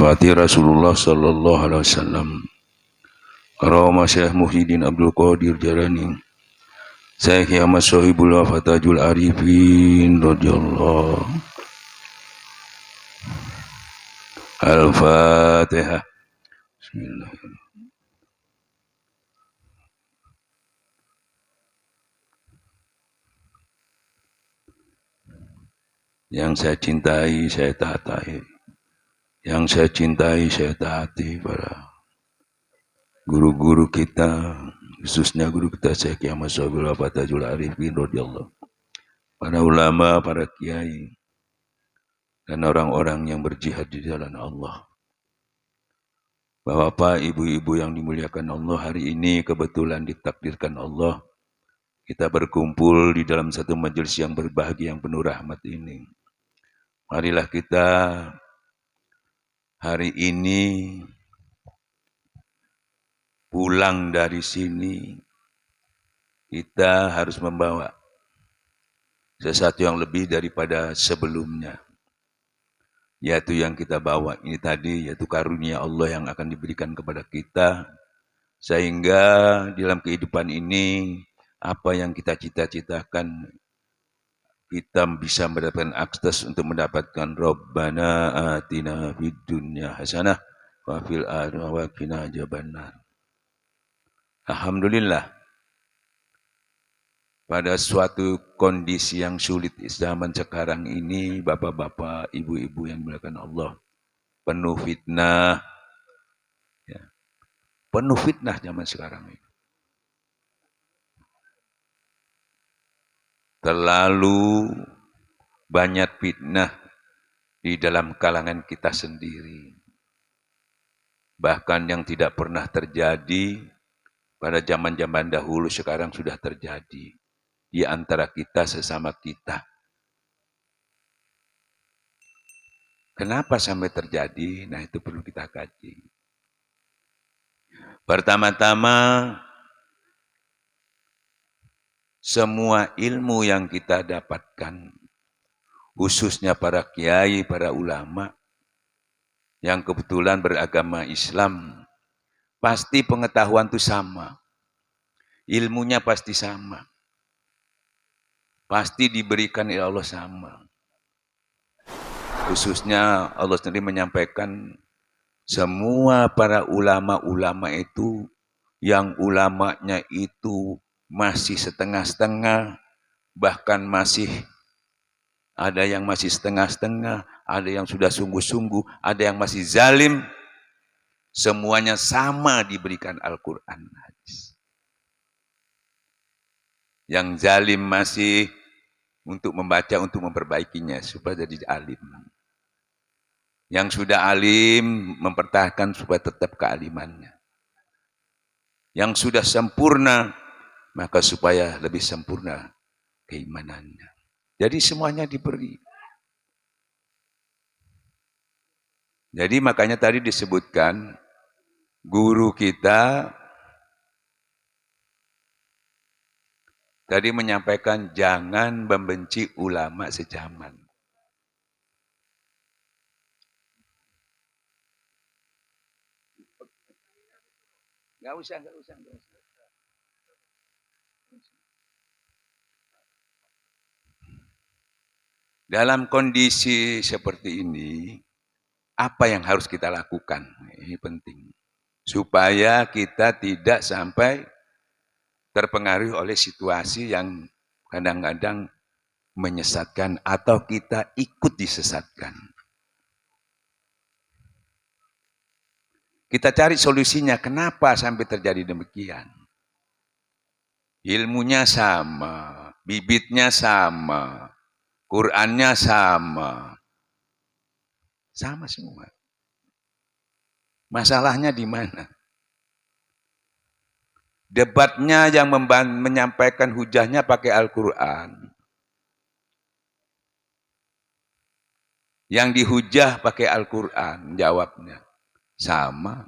syafaati Rasulullah sallallahu alaihi wasallam. Karama Syekh Muhyiddin Abdul Qadir Jalani, Syekh Ahmad Sohibul Wafatajul Arifin radhiyallahu. Al-Fatihah. Bismillahirrahmanirrahim. Yang saya cintai, saya taati. Yang saya cintai, saya taati para guru-guru kita, khususnya guru kita Syekh Ahmad Sohibul Wafatajul Arifin radhiyallahu. Para ulama, para kiai, dan orang-orang yang berjihad di jalan Allah. Bapak, ibu-ibu yang dimuliakan Allah, hari ini kebetulan ditakdirkan Allah kita berkumpul di dalam satu majelis yang berbahagia, yang penuh rahmat ini. Marilah kita hari ini pulang dari sini, kita harus membawa sesuatu yang lebih daripada sebelumnya. Yaitu yang kita bawa ini tadi, yaitu karunia Allah yang akan diberikan kepada kita. Sehingga dalam kehidupan ini, apa yang kita cita-citakan, kita bisa mendapatkan akses untuk mendapatkan Rabbana atina fid dunya hasanah wa fil akhirati wa qina adzabannar. Alhamdulillah, pada suatu kondisi yang sulit zaman sekarang ini, bapak-bapak, ibu-ibu yang dimuliakan Allah, penuh fitnah, ya, penuh fitnah zaman sekarang ini. Terlalu banyak fitnah di dalam kalangan kita sendiri. Bahkan yang tidak pernah terjadi pada zaman-zaman dahulu sekarang sudah terjadi di antara kita sesama kita. Kenapa sampai terjadi? Nah, itu perlu kita kaji. Pertama-tama, semua ilmu yang kita dapatkan, khususnya para kiai, para ulama, yang kebetulan beragama Islam, pasti pengetahuan itu sama. Ilmunya pasti sama. Pasti diberikan oleh Allah sama. Khususnya Allah sendiri menyampaikan semua para ulama-ulama itu, yang ulamanya itu masih setengah-setengah, bahkan masih ada yang masih setengah-setengah, ada yang sudah sungguh-sungguh, ada yang masih zalim. Semuanya sama diberikan Al-Quran. Yang zalim masih untuk membaca, untuk memperbaikinya supaya jadi alim. Yang sudah alim mempertahankan supaya tetap kealimannya. Yang sudah sempurna, maka supaya lebih sempurna keimanannya. Jadi semuanya diberi. Jadi makanya tadi disebutkan, guru kita tadi menyampaikan jangan membenci ulama sejaman. Gak usah. Dalam kondisi seperti ini, apa yang harus kita lakukan? Ini penting. Supaya kita tidak sampai terpengaruh oleh situasi yang kadang-kadang menyesatkan atau kita ikut disesatkan. Kita cari solusinya, kenapa sampai terjadi demikian? Ilmunya sama, bibitnya sama, Qurannya sama. Sama semua. Masalahnya di mana? Debatnya yang menyampaikan hujahnya pakai Al-Quran. Yang dihujah pakai Al-Quran, jawabnya. Sama.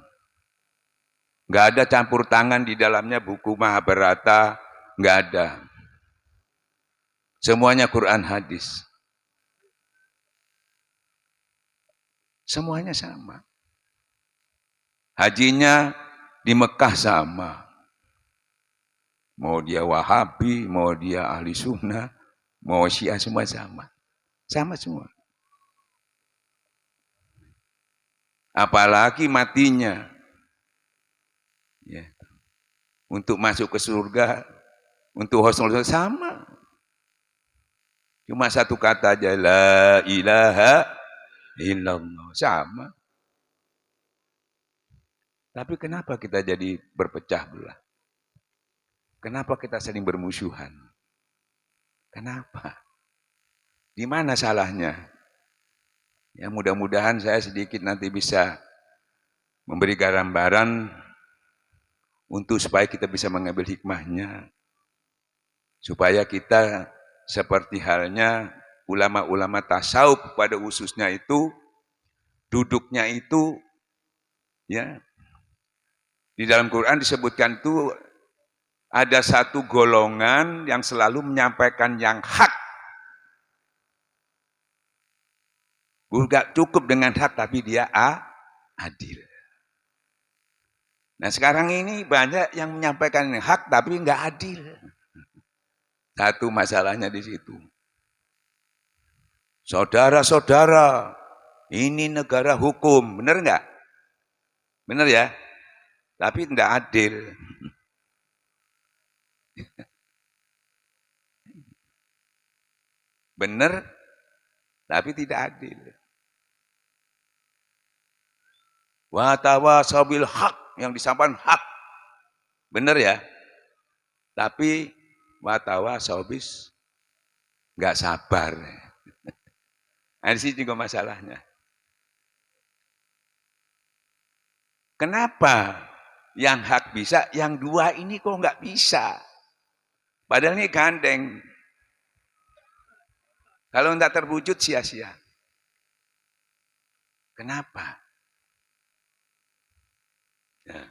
Nggak ada campur tangan di dalamnya buku Mahabharata, nggak ada. Semuanya Quran hadis. Semuanya sama. Hajinya di Mekah sama. Mau dia Wahabi, mau dia ahli sunnah, mau Syiah, semua sama. Sama semua. Apalagi matinya. Ya. Untuk masuk ke surga, untuk husnul sama. Cuma satu kata aja, la ilaha illallah. Sama. Tapi kenapa kita jadi berpecah belah? Kenapa kita saling bermusuhan? Kenapa? Di mana salahnya? Ya mudah-mudahan saya sedikit nanti bisa memberi gambaran untuk supaya kita bisa mengambil hikmahnya. Supaya kita seperti halnya ulama-ulama tasawuf pada khususnya itu, duduknya itu, ya di dalam Quran disebutkan itu ada satu golongan yang selalu menyampaikan yang hak. Gak cukup dengan hak, tapi dia adil. Nah sekarang ini banyak yang menyampaikan hak, tapi nggak adil. Satu masalahnya di situ. Saudara-saudara, ini negara hukum, benar nggak? Benar ya? Tapi nggak adil. Benar, tapi tidak adil. Wa tawasabil hak, yang disampaikan hak. Benar ya? Tapi wa tawasabis nggak sabar. Nah, di sini juga masalahnya. Kenapa yang hak bisa, yang dua ini kok nggak bisa? Padahal ini gandeng. Kalau tidak terwujud sia-sia. Kenapa? Nah,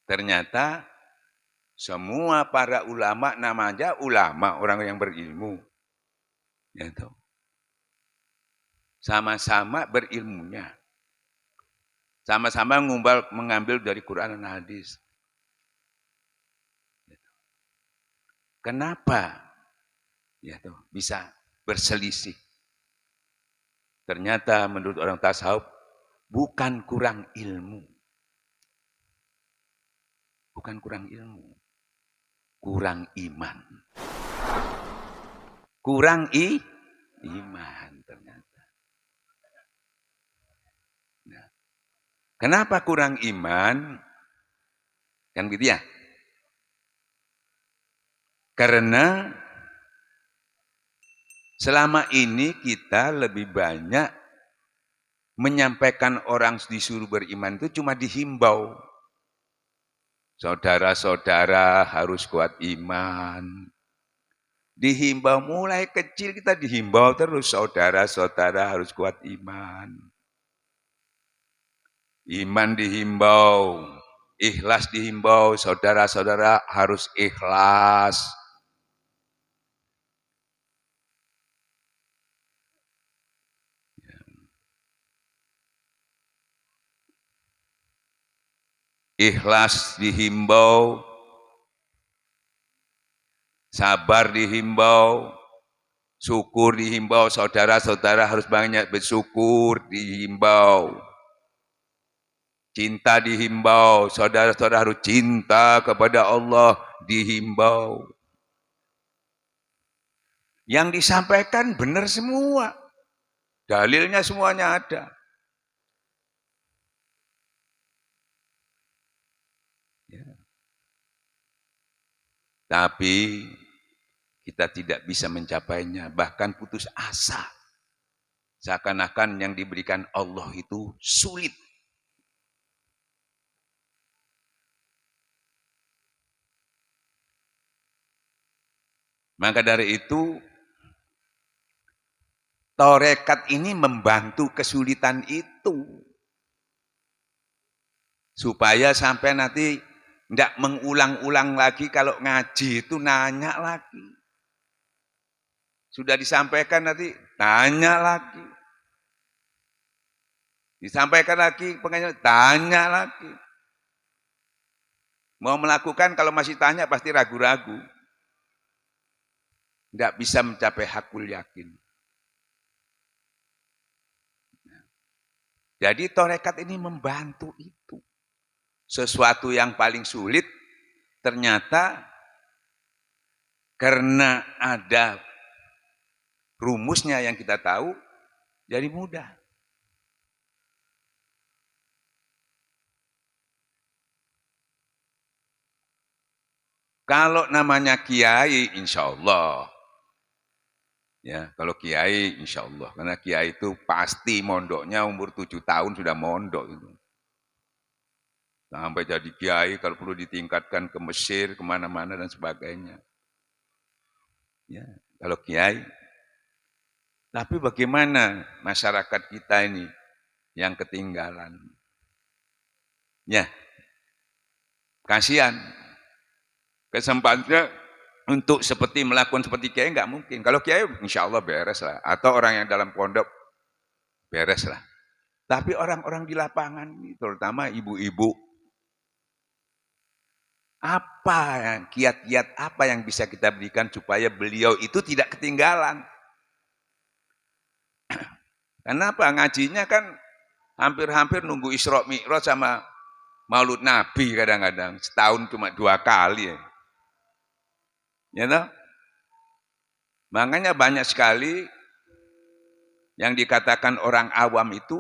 ternyata semua para ulama, namanya ulama, orang yang berilmu. Ya, sama-sama berilmunya. Sama-sama mengambil dari Quran dan hadis. Kenapa? Ya, bisa berselisih. Ternyata menurut orang tasawuf bukan kurang ilmu. Bukan kurang ilmu. Kurang iman. Kurang iman ternyata. Nah, kenapa kurang iman? Kan gitu ya? Karena selama ini kita lebih banyak menyampaikan orang disuruh beriman itu cuma dihimbau. Saudara-saudara harus kuat iman. Dihimbau mulai kecil, kita dihimbau terus, saudara-saudara harus kuat iman. Iman dihimbau, ikhlas dihimbau, saudara-saudara harus ikhlas. Ikhlas dihimbau, sabar dihimbau, syukur dihimbau, saudara-saudara harus banyak bersyukur dihimbau. Cinta dihimbau, saudara-saudara harus cinta kepada Allah dihimbau. Yang disampaikan benar semua. Dalilnya semuanya ada. Ya. Tapi kita tidak bisa mencapainya, bahkan putus asa. Seakan-akan yang diberikan Allah itu sulit. Maka dari itu, tarekat ini membantu kesulitan itu. Supaya sampai nanti tidak mengulang-ulang lagi, kalau ngaji itu nanya lagi. Sudah disampaikan nanti, tanya lagi. Disampaikan lagi pengajian, tanya lagi. Mau melakukan kalau masih tanya pasti ragu-ragu. Tidak bisa mencapai hakul yakin. Jadi torekat ini membantu itu. Sesuatu yang paling sulit ternyata karena ada rumusnya yang kita tahu, jadi mudah. Kalau namanya kiai, insya Allah. Ya, kalau kiai, insya Allah. Karena kiai itu pasti mondoknya umur 7 tahun sudah mondok itu. Sampai jadi kiai, kalau perlu ditingkatkan ke Mesir, kemana-mana dan sebagainya. Ya, kalau kiai. Tapi bagaimana masyarakat kita ini yang ketinggalan? Ya, kasihan. Kesempatannya untuk seperti melakukan seperti kiai nggak mungkin. Kalau kiai insya Allah beres lah. Atau orang yang dalam pondok beres lah. Tapi orang-orang di lapangan, terutama ibu-ibu, apa yang kiat-kiat apa yang bisa kita berikan supaya beliau itu tidak ketinggalan? Kenapa? Ngajinya kan hampir-hampir nunggu Isra Mi'raj sama Maulud Nabi kadang-kadang. Setahun cuma 2 kali ya. Ya toh? Makanya banyak sekali yang dikatakan orang awam itu,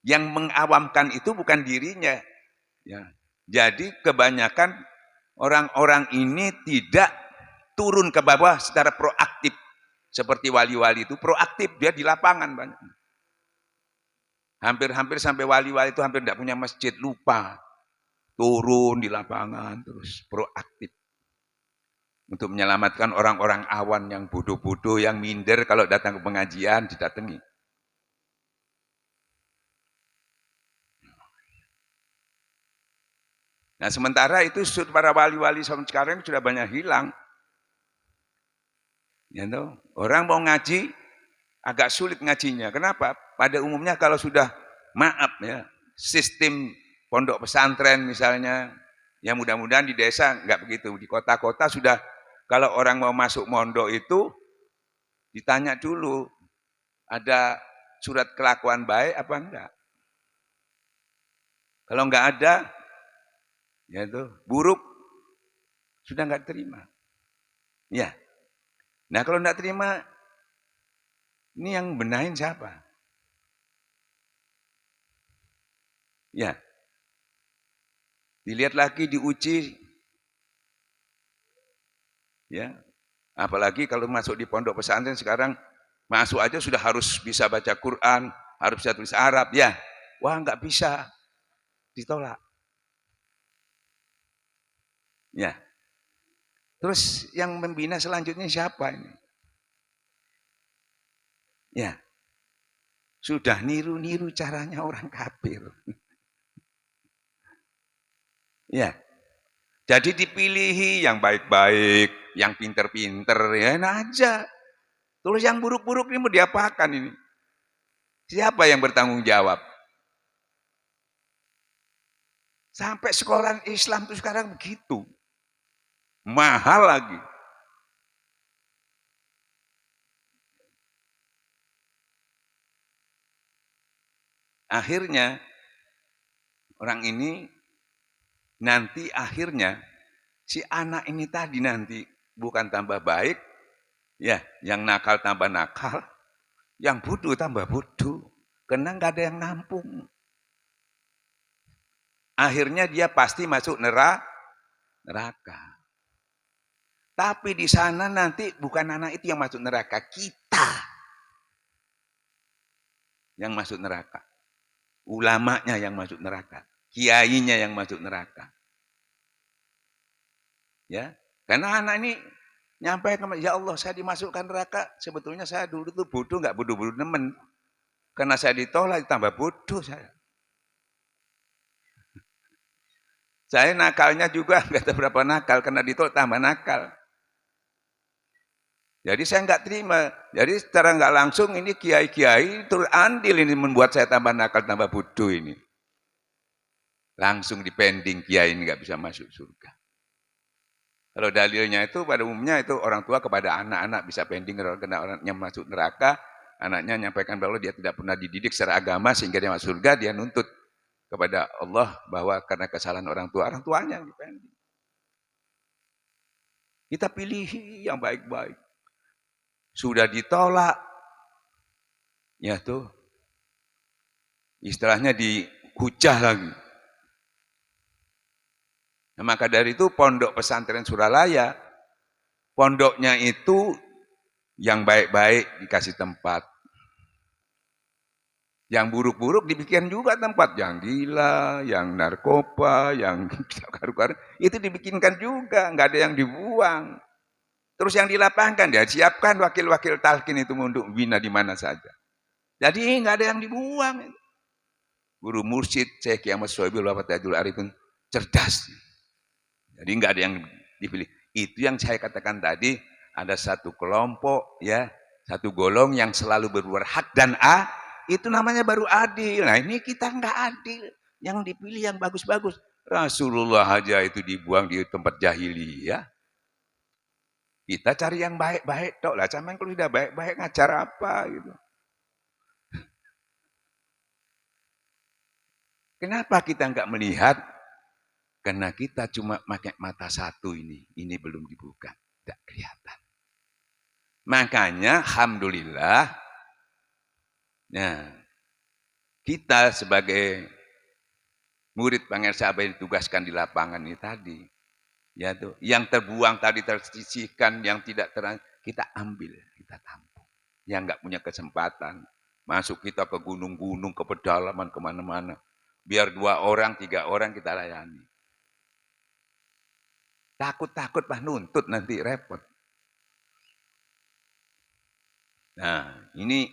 yang mengawamkan itu bukan dirinya. Ya. Jadi kebanyakan orang-orang ini tidak turun ke bawah secara proaktif. Seperti wali-wali itu proaktif, dia di lapangan banyak. Hampir-hampir sampai wali-wali itu hampir tidak punya masjid, lupa. Turun di lapangan terus proaktif. Untuk menyelamatkan orang-orang awan yang bodoh-bodoh, yang minder kalau datang ke pengajian didatangi. Nah sementara itu para wali-wali sampai sekarang sudah banyak hilang. Ya, orang mau ngaji agak sulit ngajinya. Kenapa? Pada umumnya kalau sudah maaf ya, sistem pondok pesantren misalnya, ya mudah-mudahan di desa enggak begitu. Di kota-kota sudah kalau orang mau masuk mondok itu ditanya dulu ada surat kelakuan baik apa enggak. Kalau enggak ada, ya itu buruk sudah enggak terima. Ya. Nah kalau enggak terima, ini yang benahin siapa? Ya. Dilihat lagi, diuji. Ya. Apalagi kalau masuk di pondok pesantren sekarang, masuk aja sudah harus bisa baca Quran, harus bisa tulis Arab. Ya. Wah enggak bisa. Ditolak. Ya. Terus yang membina selanjutnya siapa ini? Ya. Sudah niru-niru caranya orang kafir. Ya. Jadi dipilihi yang baik-baik, yang pinter-pinter, ya aja. Terus yang buruk-buruk ini mau diapakan ini? Siapa yang bertanggung jawab? Sampai sekolah Islam itu sekarang begitu. Mahal lagi. Akhirnya orang ini nanti akhirnya si anak ini tadi nanti bukan tambah baik, ya yang nakal tambah nakal, yang bodoh tambah bodoh. Karena nggak ada yang nampung. Akhirnya dia pasti masuk neraka. Tapi di sana nanti bukan anak itu yang masuk neraka, kita yang masuk neraka. Ulamanya yang masuk neraka, kiainya yang masuk neraka. Ya, karena anak ini nyampe ke ya Allah saya dimasukkan neraka, sebetulnya saya dulu tuh bodoh, nggak bodoh-bodoh nemen. Karena saya ditolak tambah bodoh saya. Saya nakalnya juga nggak tahu berapa nakal, karena ditolak tambah nakal. Jadi saya nggak terima. Jadi secara nggak langsung ini kiai-kiai turut andil ini membuat saya tambah nakal, tambah bodoh ini. Langsung dipending kiai ini nggak bisa masuk surga. Kalau dalilnya itu pada umumnya itu orang tua kepada anak-anak bisa pending kalau kena orangnya masuk neraka, anaknya menyampaikan bahwa dia tidak pernah dididik secara agama sehingga dia masuk surga, dia nuntut kepada Allah bahwa karena kesalahan orang tuanya yang dipending. Kita pilih yang baik-baik. Sudah ditolak, ya tuh, istilahnya dihujah lagi. Nah, maka dari itu pondok pesantren Suralaya, pondoknya itu yang baik-baik dikasih tempat. Yang buruk-buruk dibikin juga tempat. Yang gila, yang narkoba, yang karu-karu, itu dibikinkan juga, nggak ada yang dibuang. Terus yang dilapangkan, ya siapkan wakil-wakil talqin itu untuk bina di mana saja. Jadi nggak ada yang dibuang. Guru mursyid Syekh Kiai Ahmad Syaibul Wafatul Arifin cerdas. Jadi nggak ada yang dipilih. Itu yang saya katakan tadi, ada satu kelompok, ya, satu golong yang selalu berbuat hak dan itu namanya baru adil. Nah ini kita nggak adil. Yang dipilih yang bagus-bagus. Rasulullah aja itu dibuang di tempat jahiliyah. Kita cari yang baik-baik tok lah. Cuman kalau tidak baik-baik ngajar apa gitu. Kenapa kita nggak melihat? Karena kita cuma pakai mata satu ini belum dibuka, tidak kelihatan. Makanya, alhamdulillah, nah, kita sebagai murid Pangeran Sahabat yang ditugaskan di lapangan ini tadi, ya tuh, yang terbuang tadi tersisihkan, yang tidak kita ambil, kita tampung. Yang nggak punya kesempatan, masuk kita ke gunung-gunung, ke pedalaman, kemana-mana. Biar 2 orang, 3 orang kita layani. Takut-takut Pak nuntut nanti repot. Nah, ini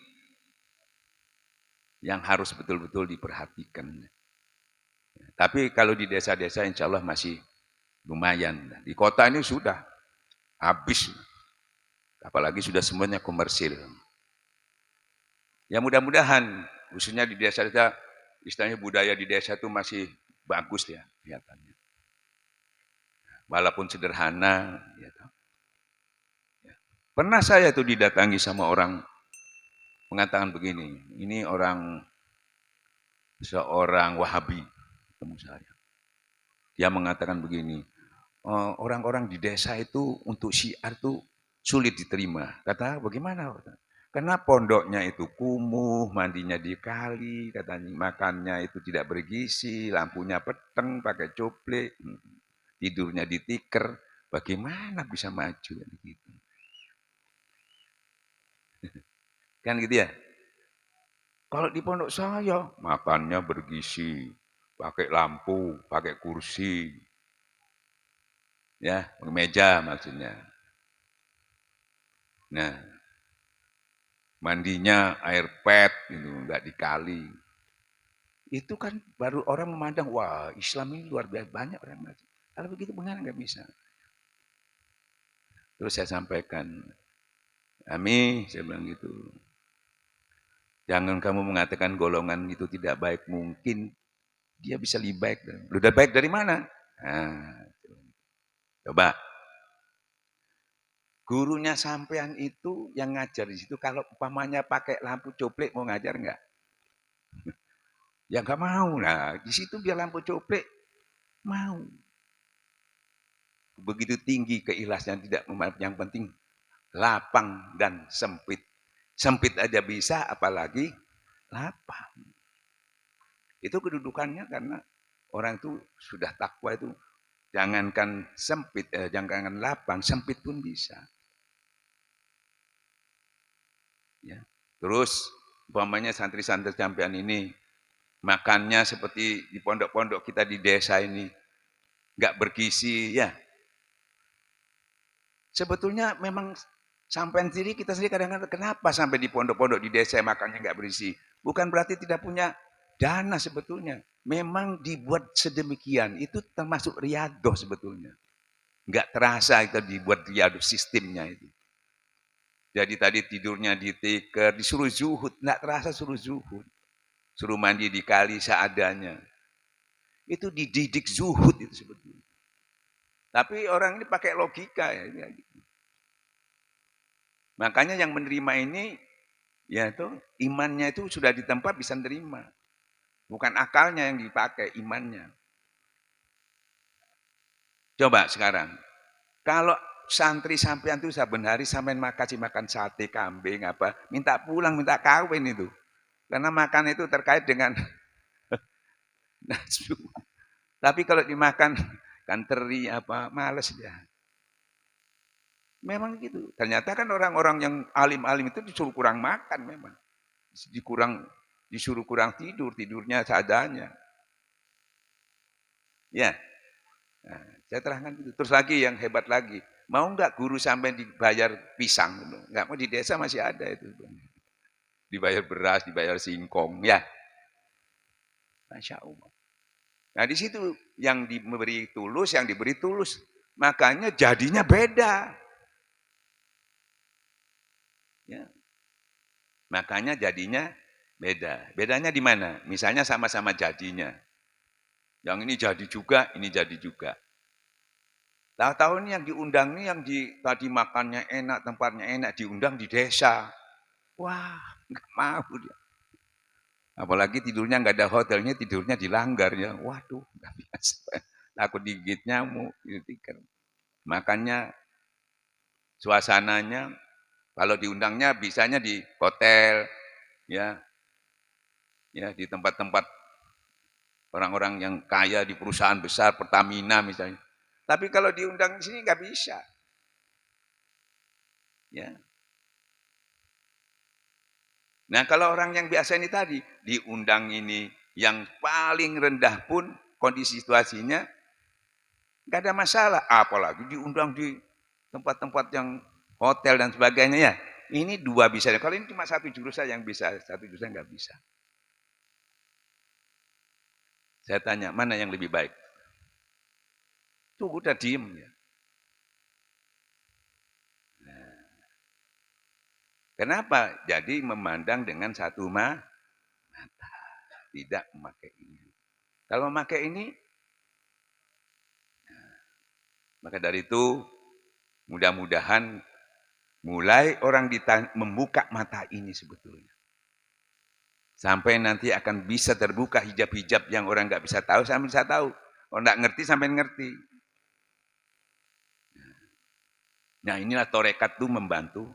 yang harus betul-betul diperhatikan. Tapi kalau di desa-desa insya Allah masih lumayan. Di kota ini sudah habis. Apalagi sudah semuanya komersil. Ya mudah-mudahan, khususnya di desa-desa, istilahnya budaya di desa itu masih bagus ya kelihatannya. Walaupun sederhana. Ya. Pernah saya tuh didatangi sama orang mengatakan begini, ini seorang Wahabi, ketemu saya. Dia mengatakan begini, orang-orang di desa itu untuk syiar itu sulit diterima. Kata, bagaimana? Karena pondoknya itu kumuh, mandinya di kali, katanya makannya itu tidak bergizi, lampunya peteng, pakai coplek, tidurnya di tikar, bagaimana bisa maju gitu. Kan gitu ya. Kalau di pondok saya makannya bergizi, pakai lampu, pakai kursi, ya, meja maksudnya. Nah, mandinya air pet gitu, enggak dikali. Itu kan baru orang memandang, wah Islam ini luar biasa, banyak orang maju. Kalau begitu bagaimana nggak bisa? Terus saya sampaikan, Ami, saya bilang gitu. Jangan kamu mengatakan golongan itu tidak baik, mungkin dia bisa lebih baik. Udah baik dari mana? Nah, coba. Gurunya sampean itu yang ngajar di situ, kalau umpamanya pakai lampu coplek mau ngajar enggak? Ya enggak mau. Nah, di situ biar lampu coplek mau. Begitu tinggi keikhlasan, tidak yang penting lapang dan sempit. Sempit aja bisa, apalagi lapang. Itu kedudukannya karena orang itu sudah takwa itu jangankan sempit, jangankan lapang, sempit pun bisa. Ya. Terus umpamanya santri-santri sampean ini makannya seperti di pondok-pondok kita di desa ini, nggak bergizi, ya. Sebetulnya memang sampean sendiri, kita sendiri kadang-kadang kenapa sampai di pondok-pondok di desa makannya nggak bergizi? Bukan berarti tidak punya dana sebetulnya. Memang dibuat sedemikian, itu termasuk riadoh sebetulnya. Nggak terasa itu dibuat riadoh sistemnya itu. Jadi tadi tidurnya di tikar, disuruh zuhud, nggak terasa suruh zuhud. Suruh mandi di kali seadanya. Itu dididik zuhud itu sebetulnya. Tapi orang ini pakai logika ya. Makanya yang menerima ini, ya itu imannya itu sudah di tempat bisa menerima. Bukan akalnya yang dipakai, imannya. Coba sekarang, kalau santri sampean itu saben hari sampean makan sate kambing apa, minta pulang, minta kawin itu. Karena makan itu terkait dengan nafsu. Tapi kalau dimakan kan teri apa, males dia. Memang gitu. Ternyata kan orang-orang yang alim-alim itu disuruh kurang makan memang. Disuruh kurang tidur, tidurnya seadanya. Ya, nah, saya terangkan gitu. Terus lagi yang hebat lagi, mau nggak guru sampai dibayar pisang? Nggak mau, di desa masih ada itu. Dibayar beras, dibayar singkong, ya. Masya Allah. Nah di situ yang diberi tulus, yang diberi tulus. Makanya jadinya beda. Ya. Makanya jadinya beda. Bedanya di mana? Misalnya sama-sama jadinya. Yang ini jadi juga, ini jadi juga. Tahu-tahu ini yang diundang nih, yang tadi makannya enak, tempatnya enak, diundang di desa. Wah, nggak mau dia. Apalagi tidurnya nggak ada hotelnya, tidurnya di langgar ya. Waduh, nggak biasa. Takut digigit nyamuk. Makanya suasananya, kalau diundangnya bisanya di hotel, ya di tempat-tempat orang-orang yang kaya di perusahaan besar, Pertamina misalnya. Tapi kalau diundang di sini nggak bisa. Ya. Nah kalau orang yang biasa ini tadi, diundang ini yang paling rendah pun kondisi situasinya nggak ada masalah. Apalagi diundang di tempat-tempat yang hotel dan sebagainya ya. Ini dua bisa. Kalau ini cuma satu jurusan yang bisa, satu jurusan nggak bisa. Saya tanya, mana yang lebih baik? Tuh udah diem ya. Nah, kenapa? Jadi memandang dengan satu mata, tidak memakai ini. Kalau memakai ini, maka dari itu mudah-mudahan mulai orang membuka mata ini sebetulnya. Sampai nanti akan bisa terbuka hijab-hijab yang orang nggak bisa tahu, sampai bisa tahu. Kalau nggak ngerti sampai ngerti. Nah inilah torekat itu membantu.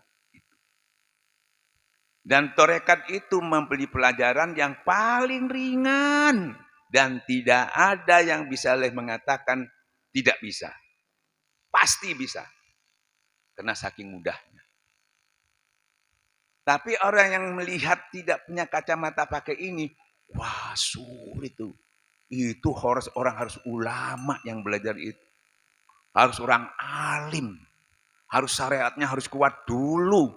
Dan torekat itu memberi pelajaran yang paling ringan. Dan tidak ada yang bisa mengatakan tidak bisa. Pasti bisa. Karena saking mudahnya. Tapi orang yang melihat tidak punya kacamata pakai ini, wah sulit tuh. Itu orang harus ulama yang belajar itu. Harus orang alim. Harus syariatnya harus kuat dulu.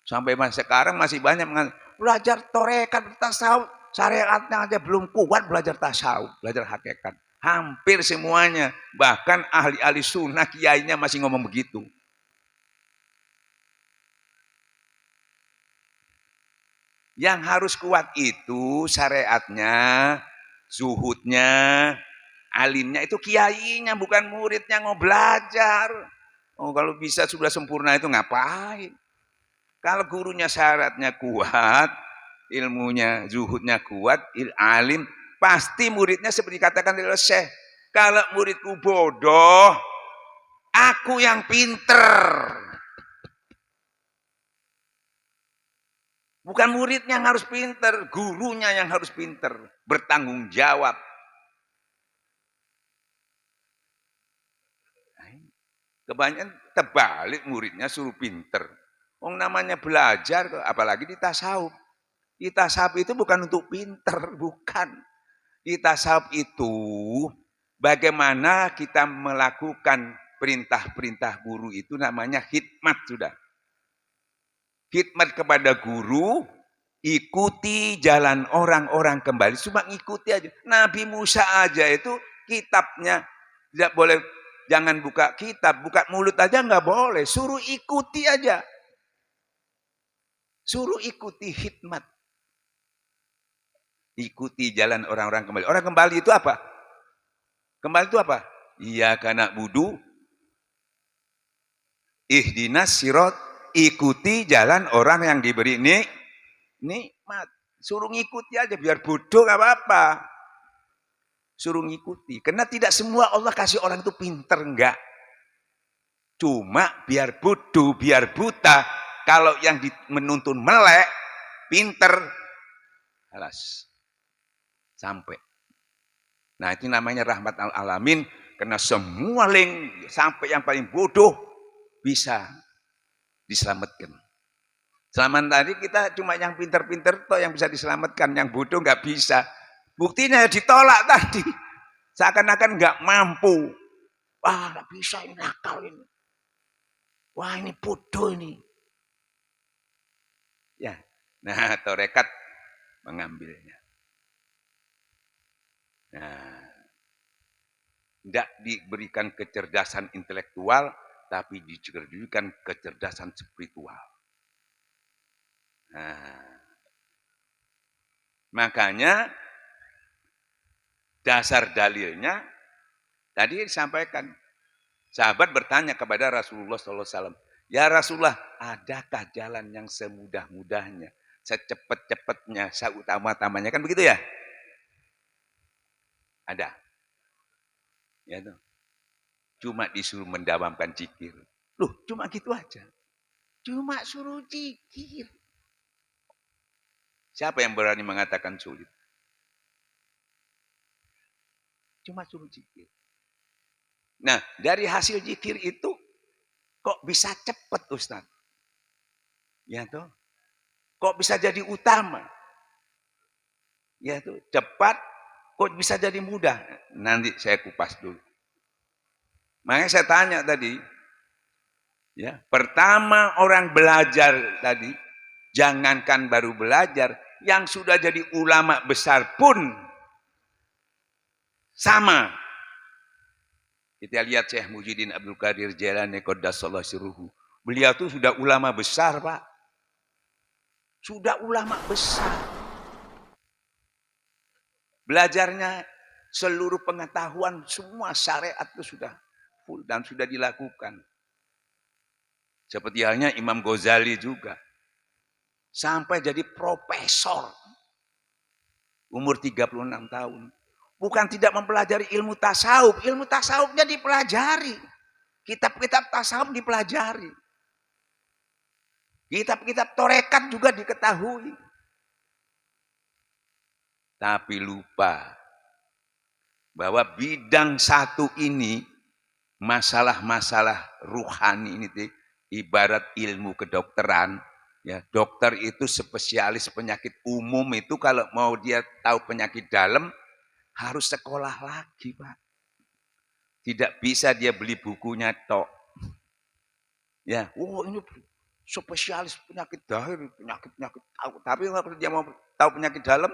Sampai sekarang masih banyak belajar torekat, tasawuf. Syariatnya aja belum kuat belajar tasawuf, belajar hakikat. Hampir semuanya. Bahkan ahli-ahli sunnah kiainya masih ngomong begitu. Yang harus kuat itu syariatnya, zuhudnya, alimnya, itu kiainya bukan muridnya mau belajar. Oh kalau bisa sudah sempurna itu ngapain? Kalau gurunya syaratnya kuat, ilmunya, zuhudnya kuat, alim, pasti muridnya seperti katakan oleh Syekh. Kalau muridku bodoh, aku yang pinter. Bukan muridnya yang harus pinter, gurunya yang harus pinter, bertanggung jawab. Kebanyakan terbalik muridnya suruh pinter. Namanya belajar, apalagi di tasawuf. Di tasawuf itu bukan untuk pinter, bukan. Di tasawuf itu bagaimana kita melakukan perintah-perintah guru itu namanya khidmat sudah. Khidmat kepada guru, ikuti jalan orang-orang kembali. Cuma ikuti aja. Nabi Musa aja itu kitabnya tidak boleh, jangan buka kitab, buka mulut aja nggak boleh. Suruh ikuti aja. Suruh ikuti hikmat. Ikuti jalan orang-orang kembali. Orang kembali itu apa? Kembali itu apa? Iyyaka na'budu, ihdinas sirat, ikuti jalan orang yang diberi nikmat. Suruh ngikuti aja, biar bodoh nggak apa-apa. Suruh ngikuti. Karena tidak semua Allah kasih orang itu pinter, enggak. Cuma biar bodoh, biar buta. Kalau yang menuntun melek, pinter, alas. Sampai. Nah itu namanya rahmat al-alamin. Karena semua sampai yang paling bodoh, bisa diselamatkan. Selama tadi kita cuma yang pinter-pinter toh yang bisa diselamatkan, yang bodoh nggak bisa. Buktinya ditolak tadi. Seakan-akan nggak mampu. Wah, nggak bisa ini, nakal ini. Wah, ini bodoh ini. Ya. Nah, tarekat mengambilnya. Nah, tidak diberikan kecerdasan intelektual, tapi diberikan kecerdasan spiritual. Nah, makanya dasar dalilnya tadi disampaikan. Sahabat bertanya kepada Rasulullah SAW, ya Rasulullah, adakah jalan yang semudah-mudahnya, secepat-cepatnya, seutama-utamanya, kan begitu ya? Ada. Ya tuh. Cuma disuruh mendawamkan zikir. Loh, cuma gitu aja. Cuma suruh zikir. Siapa yang berani mengatakan sulit? Cuma suruh zikir. Nah, dari hasil zikir itu kok bisa cepat, Ustaz? Ya toh. Kok bisa jadi utama? Ya tuh, cepat kok bisa jadi mudah? Nanti saya kupas dulu. Makanya saya tanya tadi, ya, pertama orang belajar tadi, jangankan baru belajar, yang sudah jadi ulama besar pun sama. Kita lihat Syekh Muhyiddin Abdul Qadir Jailani Qaddasallahu sirruhu. Beliau itu sudah ulama besar, Pak. Sudah ulama besar. Belajarnya seluruh pengetahuan, semua syariat itu sudah full dan sudah dilakukan. Seperti halnya Imam Ghazali juga. Sampai jadi profesor. Umur 36 tahun. Bukan tidak mempelajari ilmu tasawuf. Ilmu tasawufnya dipelajari. Kitab-kitab tasawuf dipelajari. Kitab-kitab torekat juga diketahui. Tapi lupa bahwa bidang satu ini, masalah-masalah ruhani ini, ibarat ilmu kedokteran. Ya, dokter itu spesialis penyakit umum itu, kalau mau dia tahu penyakit dalam, harus sekolah lagi, Pak. Tidak bisa dia beli bukunya tok. Ya, ini spesialis penyakit dahir, penyakit tahu. Tapi kalau dia mau tahu penyakit dalam,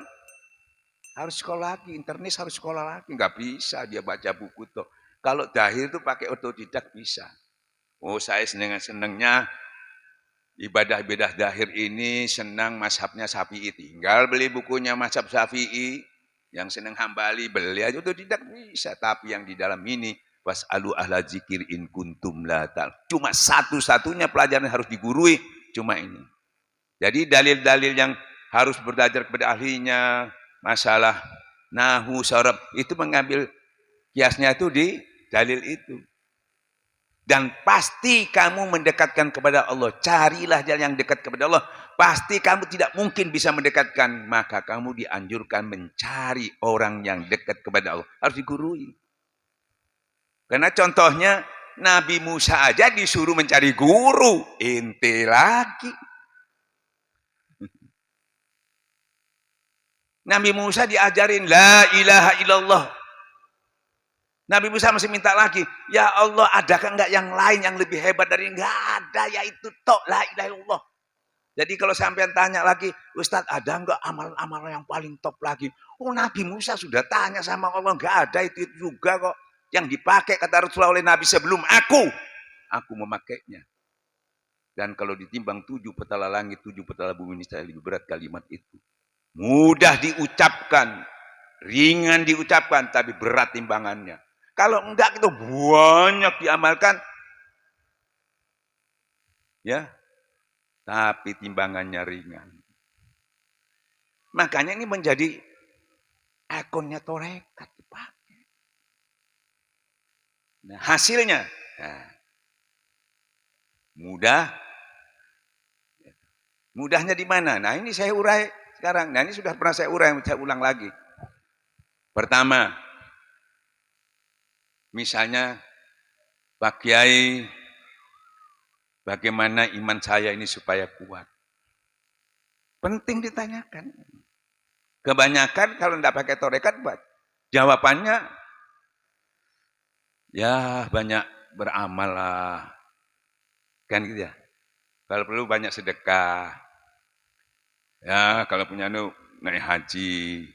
harus sekolah lagi. Internis harus sekolah lagi. Nggak bisa dia baca buku tok. Kalau dahir itu pakai otodidak bisa. Oh, saya senengnya ibadah-ibadah dahir ini senang mazhabnya Syafi'i. Tinggal beli bukunya mazhab Syafi'i. Yang senang Hambali beli aja, itu tidak bisa. Tapi yang di dalam ini, was'alu ahla zikir in kuntum la ta'lamun. Cuma satu-satunya pelajaran harus digurui, cuma ini. Jadi dalil-dalil yang harus belajar kepada ahlinya, masalah nahu, sorab, itu mengambil kiasnya itu di dalil itu. Dan pasti kamu mendekatkan kepada Allah. Carilah jalan yang dekat kepada Allah. Pasti kamu tidak mungkin bisa mendekatkan. Maka kamu dianjurkan mencari orang yang dekat kepada Allah. Harus digurui. Karena contohnya Nabi Musa aja disuruh mencari guru. Ente lagi. Nabi Musa diajarin la ilaha illallah. Nabi Musa masih minta lagi, ya Allah, adakah enggak yang lain yang lebih hebat dari ini? Enggak ada, yaitu tok la ilaha illallah. Jadi kalau sampean tanya lagi, Ustadz, ada enggak amalan-amalan yang paling top lagi? Oh, Nabi Musa sudah tanya sama Allah, enggak ada, itu juga kok. Yang dipakai kata Rasulullah oleh Nabi sebelum aku memakainya. Dan kalau ditimbang 7 petala langit, 7 petala bumi, ini saya lebih berat kalimat itu. Mudah diucapkan, ringan diucapkan, tapi berat timbangannya. Kalau enggak itu banyak diamalkan, ya, tapi timbangannya ringan. Makanya ini menjadi akunnya tarekat dipakai. Nah, hasilnya mudahnya di mana? Nah, ini saya urai sekarang. Nah, ini sudah pernah saya urai, saya ulang lagi. Pertama, misalnya Pak Kiai, bagaimana iman saya ini supaya kuat? Penting ditanyakan. Kebanyakan kalau tidak pakai tarekat, jawabannya ya banyak beramal lah. Kan gitu ya. Kalau perlu banyak sedekah. Ya, kalau punya naik haji.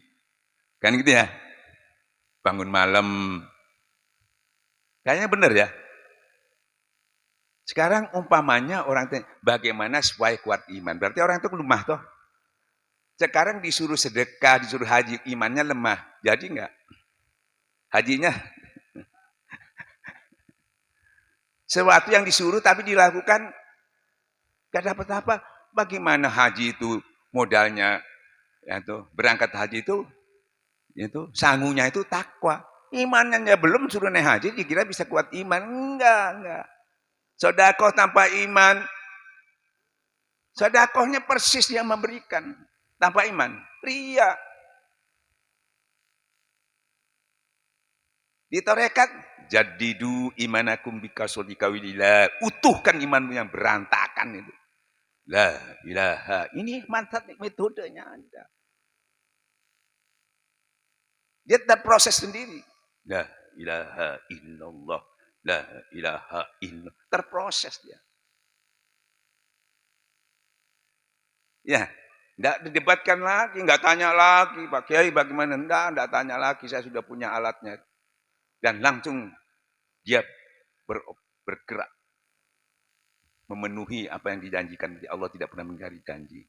Kan gitu ya. Bangun malam. Kayaknya benar ya. Sekarang umpamanya orang bagaimana supaya kuat iman. Berarti orang itu lemah toh. Sekarang disuruh sedekah, disuruh haji, imannya lemah. Jadi enggak? Hajinya sesuatu yang disuruh tapi dilakukan enggak dapat apa. Bagaimana haji itu modalnya ya tuh, berangkat haji itu sangunya itu takwa. Imannya belum suruh naik haji dikira bisa kuat iman. Enggak. Sedekah tanpa iman. Sedekahnya persis yang memberikan. Tanpa iman, ria. Di tarekat, jadidu imanakum bikasodika wilillah. Utuhkan imanmu yang berantakan itu. La ilaha. Ini mantap metodenya ada. Dia terproses sendiri. La ilaha illallah. La ilaha illallah. Terproses dia. Ya. Tidak didebatkan lagi, enggak tanya lagi, Pak Kiai bagaimana? Enggak tanya lagi, saya sudah punya alatnya. Dan langsung dia bergerak. Memenuhi apa yang dijanjikan. Allah tidak pernah mengingkari janji.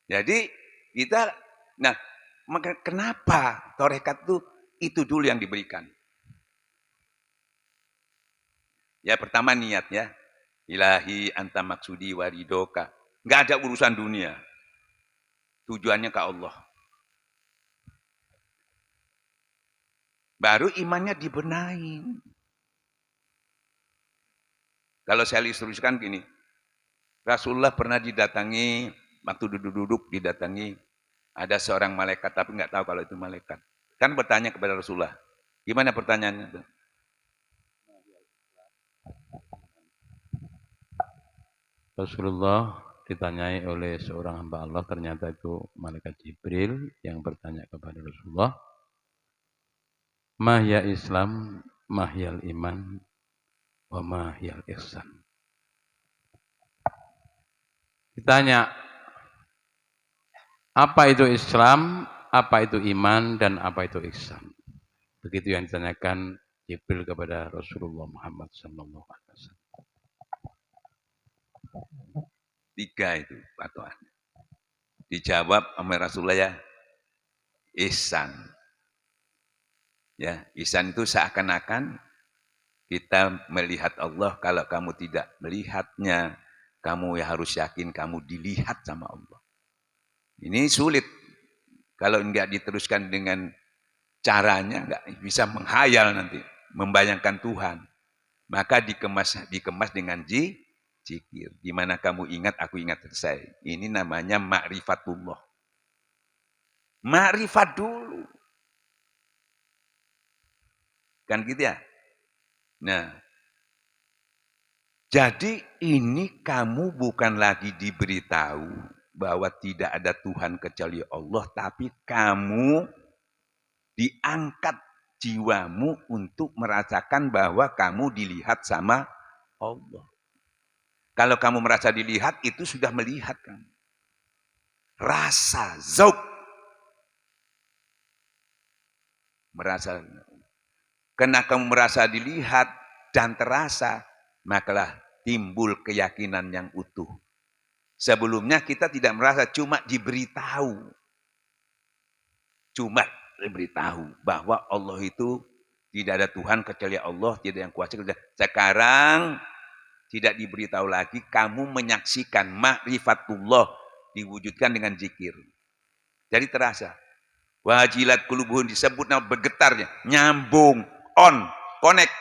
Jadi kita, kenapa tarekat itu dulu yang diberikan? Ya pertama niatnya. Ilahi anta maksudi waridoka. Enggak ada urusan dunia. Tujuannya ke Allah. Baru imannya dibenahin. Kalau saya ilustrasikan gini. Rasulullah pernah didatangi, waktu duduk-duduk didatangi. Ada seorang malaikat, tapi enggak tahu kalau itu malaikat. Kan bertanya kepada Rasulullah. Gimana pertanyaannya? Rasulullah ditanyai oleh seorang hamba Allah, ternyata itu malaikat Jibril yang bertanya kepada Rasulullah, Mahya Islam, mahyal iman, wa mahyal ihsan. Ditanya, apa itu Islam, apa itu iman, dan apa itu ihsan. Begitu yang ditanyakan Jibril kepada Rasulullah Muhammad SAW. 3 itu patokan. Dijawab sama Rasulullah ya, ihsan. Ya, ihsan itu seakan-akan kita melihat Allah. Kalau kamu tidak melihatnya, kamu ya harus yakin kamu dilihat sama Allah. Ini sulit. Kalau enggak diteruskan dengan caranya, enggak bisa menghayal nanti, membayangkan Tuhan. Maka dikemas dengan zikir. Di mana kamu ingat, aku ingat selesai. Ini namanya ma'rifatullah. Ma'rifat dulu. Kan gitu ya? Nah, jadi ini kamu bukan lagi diberitahu bahwa tidak ada Tuhan kecuali Allah, tapi kamu diangkat jiwamu untuk merasakan bahwa kamu dilihat sama Allah. Kalau kamu merasa dilihat, itu sudah melihat kamu. Rasa, zauk. Merasa. Karena kamu merasa dilihat dan terasa, makalah timbul keyakinan yang utuh. Sebelumnya kita tidak merasa, cuma diberitahu. Cuma diberitahu bahwa Allah itu tidak ada Tuhan kecuali Allah, tidak yang kuasa. Sekarang tidak diberitahu lagi, kamu menyaksikan ma'rifatullah diwujudkan dengan zikir. Jadi terasa. Wajilat qulubuhum disebut nama bergetarnya, nyambung, on, connect.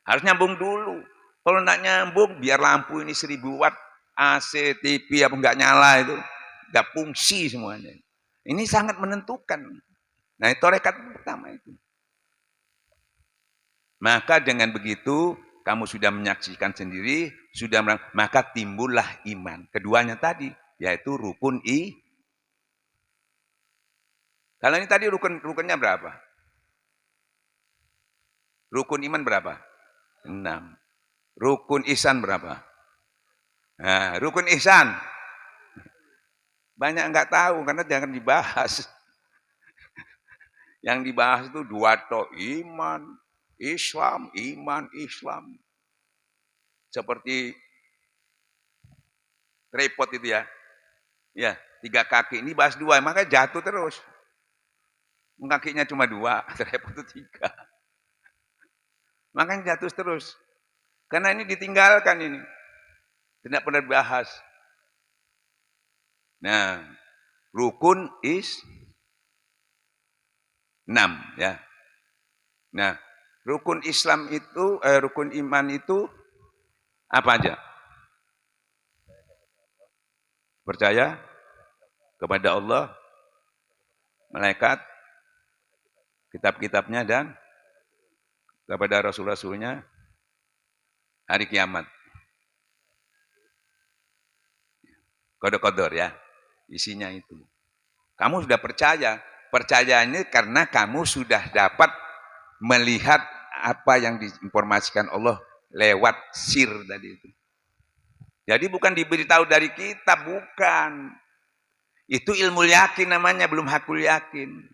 Harus nyambung dulu. Kalau enggak nyambung, biar lampu ini 1000 watt, AC, TV apa enggak nyala itu, enggak fungsi semuanya. Ini sangat menentukan. Nah, itu tarekat pertama itu. Maka dengan begitu, kamu sudah menyaksikan sendiri, maka timbullah iman. Keduanya tadi, yaitu rukun Kalau ini tadi rukunnya berapa? Rukun iman berapa? 6. Rukun ihsan berapa? Nah, rukun ihsan. Banyak enggak tahu karena jangan dibahas. Yang dibahas itu 2 tok, iman, Islam. Seperti tripod itu ya. Ya, 3 kaki ini bahas 2, maka jatuh terus. Kakinya cuma 2, tripod itu 3. Makanya jatuh terus. Karena ini ditinggalkan ini. Tidak pernah dibahas. Nah, rukun 6 ya. Nah, rukun Islam itu, rukun iman itu apa aja? Percaya kepada Allah, malaikat, kitab-kitabnya dan kepada rasul-rasulnya, hari kiamat. Kodok-kodok ya, isinya itu. Kamu sudah percaya. Percaya ini karena kamu sudah dapat melihat apa yang diinformasikan Allah lewat sir tadi itu. Jadi bukan diberitahu dari kitab, bukan. Itu ilmu yakin namanya, belum hakul yakin.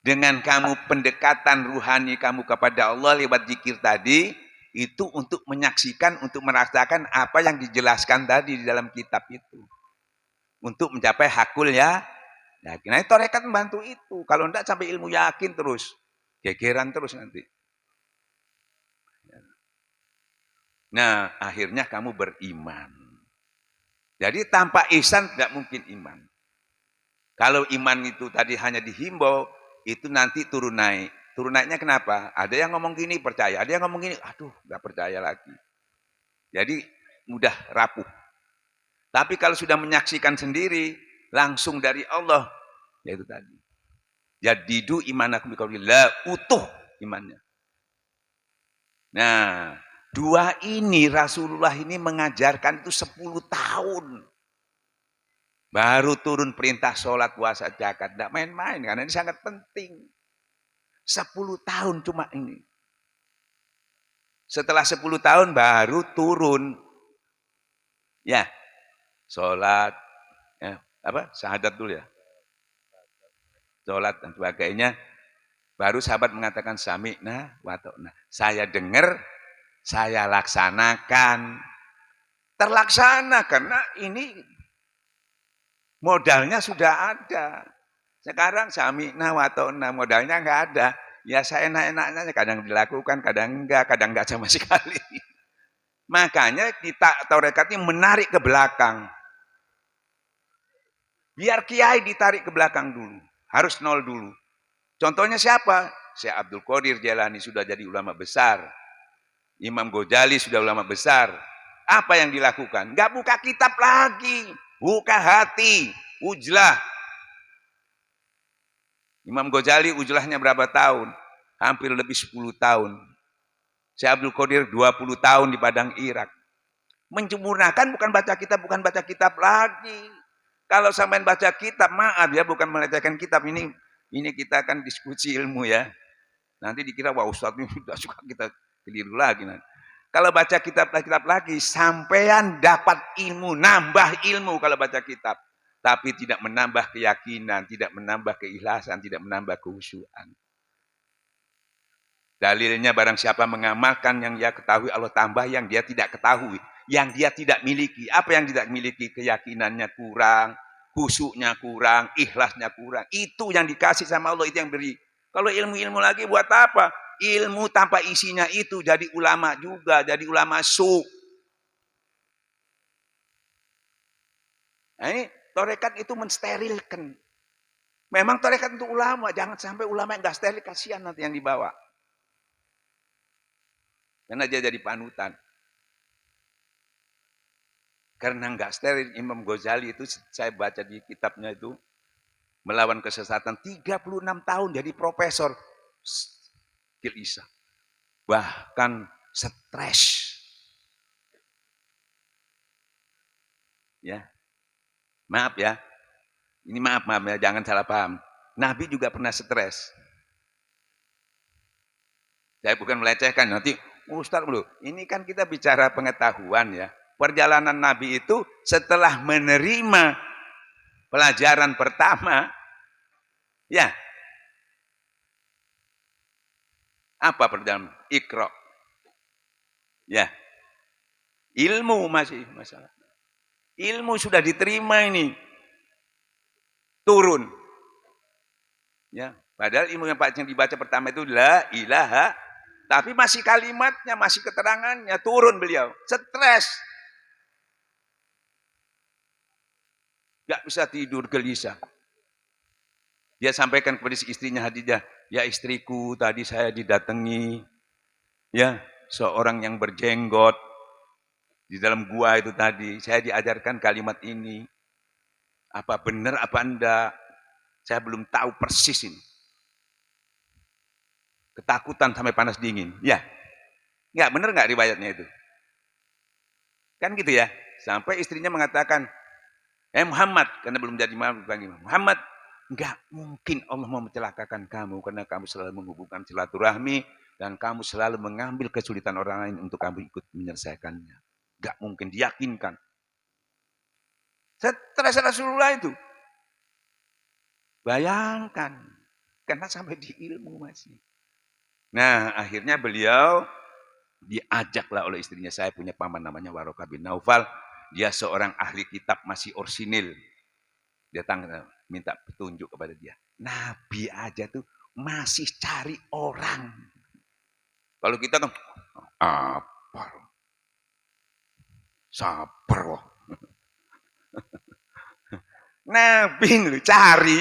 Dengan kamu pendekatan ruhani kamu kepada Allah lewat zikir tadi, itu untuk menyaksikan, untuk merasakan apa yang dijelaskan tadi di dalam kitab itu. Untuk mencapai hakul ya. Yakin. Nah, tarekat membantu itu. Kalau enggak sampai ilmu yakin terus. Gegeran terus nanti. Nah, akhirnya kamu beriman. Jadi tanpa ihsan tidak mungkin iman. Kalau iman itu tadi hanya dihimbau, itu nanti turun naik. Turun naiknya kenapa? Ada yang ngomong gini percaya, ada yang ngomong gini, aduh nggak percaya lagi. Jadi mudah rapuh. Tapi kalau sudah menyaksikan sendiri, langsung dari Allah, yaitu tadi. Jadidu imanakum biqaulillah, utuh imannya. Nah, 2 ini Rasulullah ini mengajarkan itu 10 tahun. Baru turun perintah sholat, puasa, zakat. Tidak main-main, karena ini sangat penting. 10 tahun cuma ini. Setelah 10 tahun baru turun. Ya, sholat. Ya, apa? Syahadat dulu ya. Sholat dan sebagainya. Baru sahabat mengatakan sami'na wa ta'na. Saya dengar, saya laksanakan. Terlaksana karena ini modalnya sudah ada. Sekarang sami'na wa ta'na, modalnya enggak ada. Ya saya enak-enaknya kadang dilakukan, kadang enggak sama sekali. Makanya kita tarekat ini menarik ke belakang. Biar kiai ditarik ke belakang dulu. Harus nol dulu. Contohnya siapa? Syekh Abdul Qadir Jailani sudah jadi ulama besar. Imam Ghazali sudah ulama besar. Apa yang dilakukan? Enggak buka kitab lagi. Buka hati. Ujlah. Imam Ghazali ujlahnya berapa tahun? Hampir lebih 10 tahun. Syekh Abdul Qadir 20 tahun di Padang Irak. Menyempurnakan bukan baca kitab lagi. Kalau sampai baca kitab, maaf ya, bukan melecehkan kitab. Ini kita akan diskusi ilmu ya. Nanti dikira, wah Ustadz ini sudah suka kita keliru lagi. Nanti. Kalau baca kitab lagi, sampean dapat ilmu, nambah ilmu kalau baca kitab. Tapi tidak menambah keyakinan, tidak menambah keikhlasan, tidak menambah kehusyuan. Dalilnya barang siapa mengamalkan yang dia ketahui, Allah tambah yang dia tidak ketahui, yang dia tidak miliki. Apa yang tidak miliki? Keyakinannya kurang, khusyuknya kurang, ikhlasnya kurang. Itu yang dikasih sama Allah, itu yang beri. Kalau ilmu-ilmu lagi buat apa? Ilmu tanpa isinya itu jadi ulama juga, jadi ulama su. Nah, ini tarekat itu mensterilkan. Memang tarekat untuk ulama, jangan sampai ulama yang enggak steril, kasihan nanti yang dibawa. Karena dia jadi panutan. Karena enggak steril, Imam Ghazali itu saya baca di kitabnya itu, melawan kesesatan 36 tahun jadi profesor. Gelisah. Bahkan stres. Ya. Maaf ya. Ini maaf ya, jangan salah paham. Nabi juga pernah stres. Saya bukan melecehkan, nanti Ustaz dulu. Ini kan kita bicara pengetahuan ya. Perjalanan Nabi itu setelah menerima pelajaran pertama, ya. Apa perjalanan? Iqra. Ya. Ilmu masih masalah. Ilmu sudah diterima ini. Turun. Ya, padahal ilmu yang dibaca pertama itu la ilaha, tapi masih kalimatnya, masih keterangannya, turun beliau. Stres. Gak bisa tidur, gelisah. Dia sampaikan kepada istrinya Khadijah, ya istriku, tadi saya didatangi, ya seorang yang berjenggot di dalam gua itu tadi. Saya diajarkan kalimat ini. Apa benar apa enggak? Saya belum tahu persis ini. Ketakutan sampai panas dingin. Ya, nggak benar nggak riwayatnya itu? Kan gitu ya. Sampai istrinya mengatakan, Muhammad, karena belum jadi Muhammad, nggak mungkin Allah mau mencelakakan kamu karena kamu selalu menghubungkan silaturahmi dan kamu selalu mengambil kesulitan orang lain untuk kamu ikut menyelesaikannya. Nggak mungkin, diyakinkan. Stres Rasulullah itu. Bayangkan, karena sampai di ilmu masih. Nah, akhirnya beliau diajaklah oleh istrinya. Saya punya paman namanya Warokah bin Naufal. Dia seorang ahli kitab masih orsinil. Dia minta petunjuk kepada dia. Nabi aja tuh masih cari orang. Kalau kita kan apa? Sabar. Nabi lu cari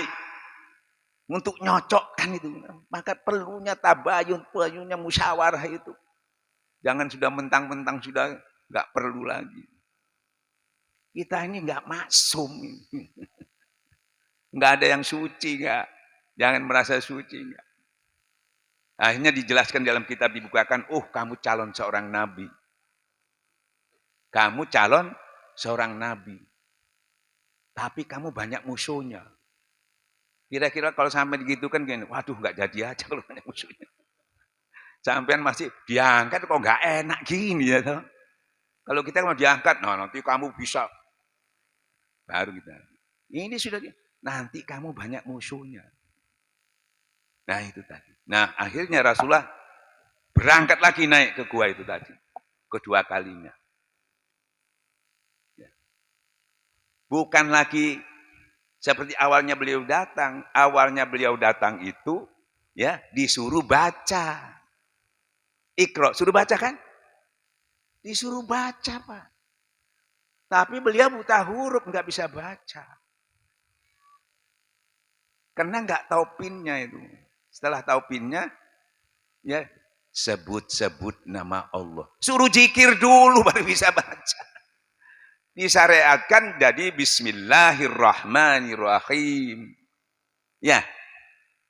untuk nyocokkan itu. Maka perlunya tabayun, perlunya musyawarah itu. Jangan sudah mentang-mentang sudah nggak perlu lagi. Kita ini nggak maksum. Nggak ada yang suci, nggak. Jangan merasa suci, nggak. Akhirnya dijelaskan dalam kitab dibukakan, kamu calon seorang nabi. Kamu calon seorang nabi. Tapi kamu banyak musuhnya. Kira-kira kalau sampai begitu kan gini, waduh nggak jadi aja kalau banyak musuhnya. Sampean masih diangkat kok nggak enak gini ya toh. Kalau kita mau diangkat, nanti kamu bisa. Baru kita. Ini sudah nanti kamu banyak musuhnya. Nah itu tadi. Nah akhirnya Rasulullah berangkat lagi naik ke gua itu tadi. Kedua kalinya. Bukan lagi seperti awalnya beliau datang. Awalnya beliau datang itu ya disuruh baca. Iqra, suruh baca kan? Disuruh baca, Pak. Tapi beliau buta huruf, nggak bisa baca. Karena nggak tahu pinnya itu. Setelah tahu pinnya, ya sebut-sebut nama Allah. Suruh zikir dulu baru bisa baca. Disyariatkan jadi Bismillahirrahmanirrahim. Ya,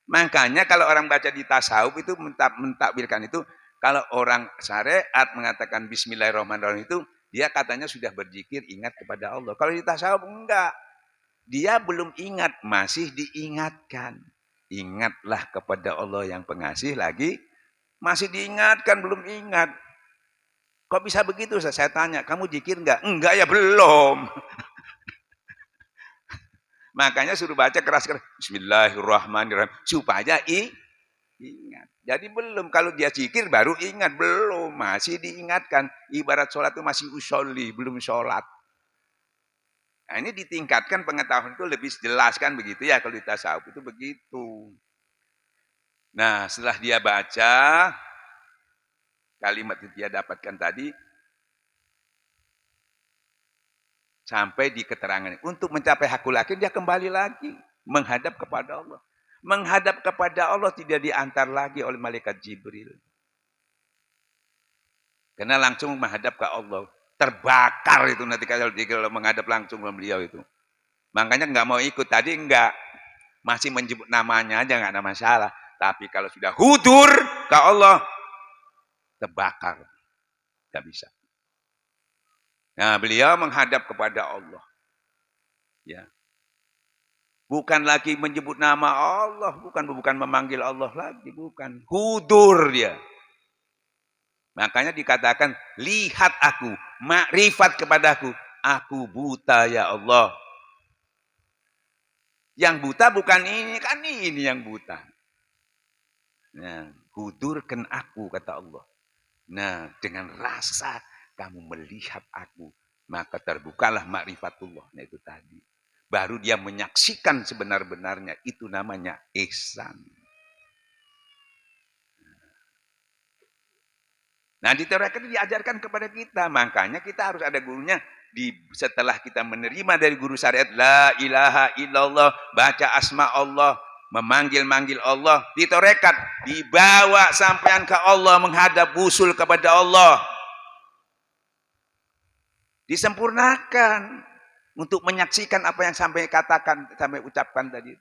makanya kalau orang baca di tasawuf itu mentakwilkan itu, kalau orang syariat mengatakan Bismillahirrahmanirrahim itu, dia katanya sudah berzikir ingat kepada Allah. Kalau di tasawuf enggak, dia belum ingat, masih diingatkan. Ingatlah kepada Allah yang pengasih lagi, masih diingatkan, belum ingat. Kok bisa begitu? Saya tanya, kamu zikir enggak? Enggak ya, belum. Makanya suruh baca keras-keras. Bismillahirrahmanirrahim. Supaya Ingat. Jadi belum, kalau dia zikir baru ingat, belum, masih diingatkan. Ibarat sholat itu masih usolli, belum sholat. Nah, ini ditingkatkan pengetahuan itu lebih jelas kan begitu ya, kalau di tasawuf itu begitu. Nah, setelah dia baca kalimat yang dia dapatkan tadi, sampai di keterangan. Untuk mencapai hakul yakin, dia kembali lagi menghadap kepada Allah. Menghadap kepada Allah tidak diantar lagi oleh malaikat Jibril. Karena langsung menghadap ke Allah. Terbakar itu nanti kalau menghadap langsung ke beliau itu. Makanya nggak mau ikut. Tadi enggak. Masih menyebut namanya aja nggak ada masalah. Tapi kalau sudah hudur ke Allah, terbakar. Nggak bisa. Nah, beliau menghadap kepada Allah. Ya. Bukan lagi menyebut nama Allah, bukan memanggil Allah lagi, bukan. Hudur dia. Makanya dikatakan, lihat aku, makrifat kepadaku, aku buta ya Allah. Yang buta bukan ini, kan ini yang buta. Nah, hudurkan aku, kata Allah. Nah, dengan rasa kamu melihat aku, maka terbukalah makrifatullah. Nah, itu tadi. Baru dia menyaksikan sebenar-benarnya. Itu namanya ihsan. Nah, di Taurat itu diajarkan kepada kita. Makanya kita harus ada gurunya. Setelah kita menerima dari guru syariat, la ilaha illallah, baca asma Allah, memanggil-manggil Allah, ditorekat, dibawa sampean ke Allah, menghadap usul kepada Allah. Disempurnakan untuk menyaksikan apa yang sampai katakan, sampai ucapkan tadi.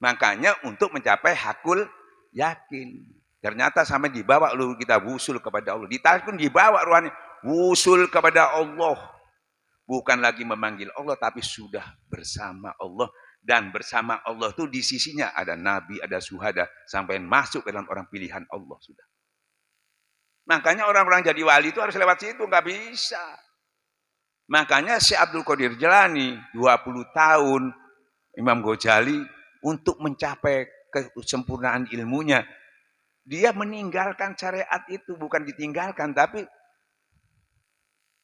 Makanya untuk mencapai hakul yakin. Ternyata sampai dibawa lu kita usul kepada Allah. Ditarik pun dibawa ruhani, usul kepada Allah. Bukan lagi memanggil Allah, tapi sudah bersama Allah. Dan bersama Allah itu di sisinya ada nabi, ada syuhada. Sampai masuk ke dalam orang pilihan Allah sudah. Makanya orang-orang jadi wali itu harus lewat situ, nggak bisa. Makanya Syekh Abdul Qadir Jilani 20 tahun, Imam Ghazali untuk mencapai kesempurnaan ilmunya. Dia meninggalkan syariat itu, bukan ditinggalkan, tapi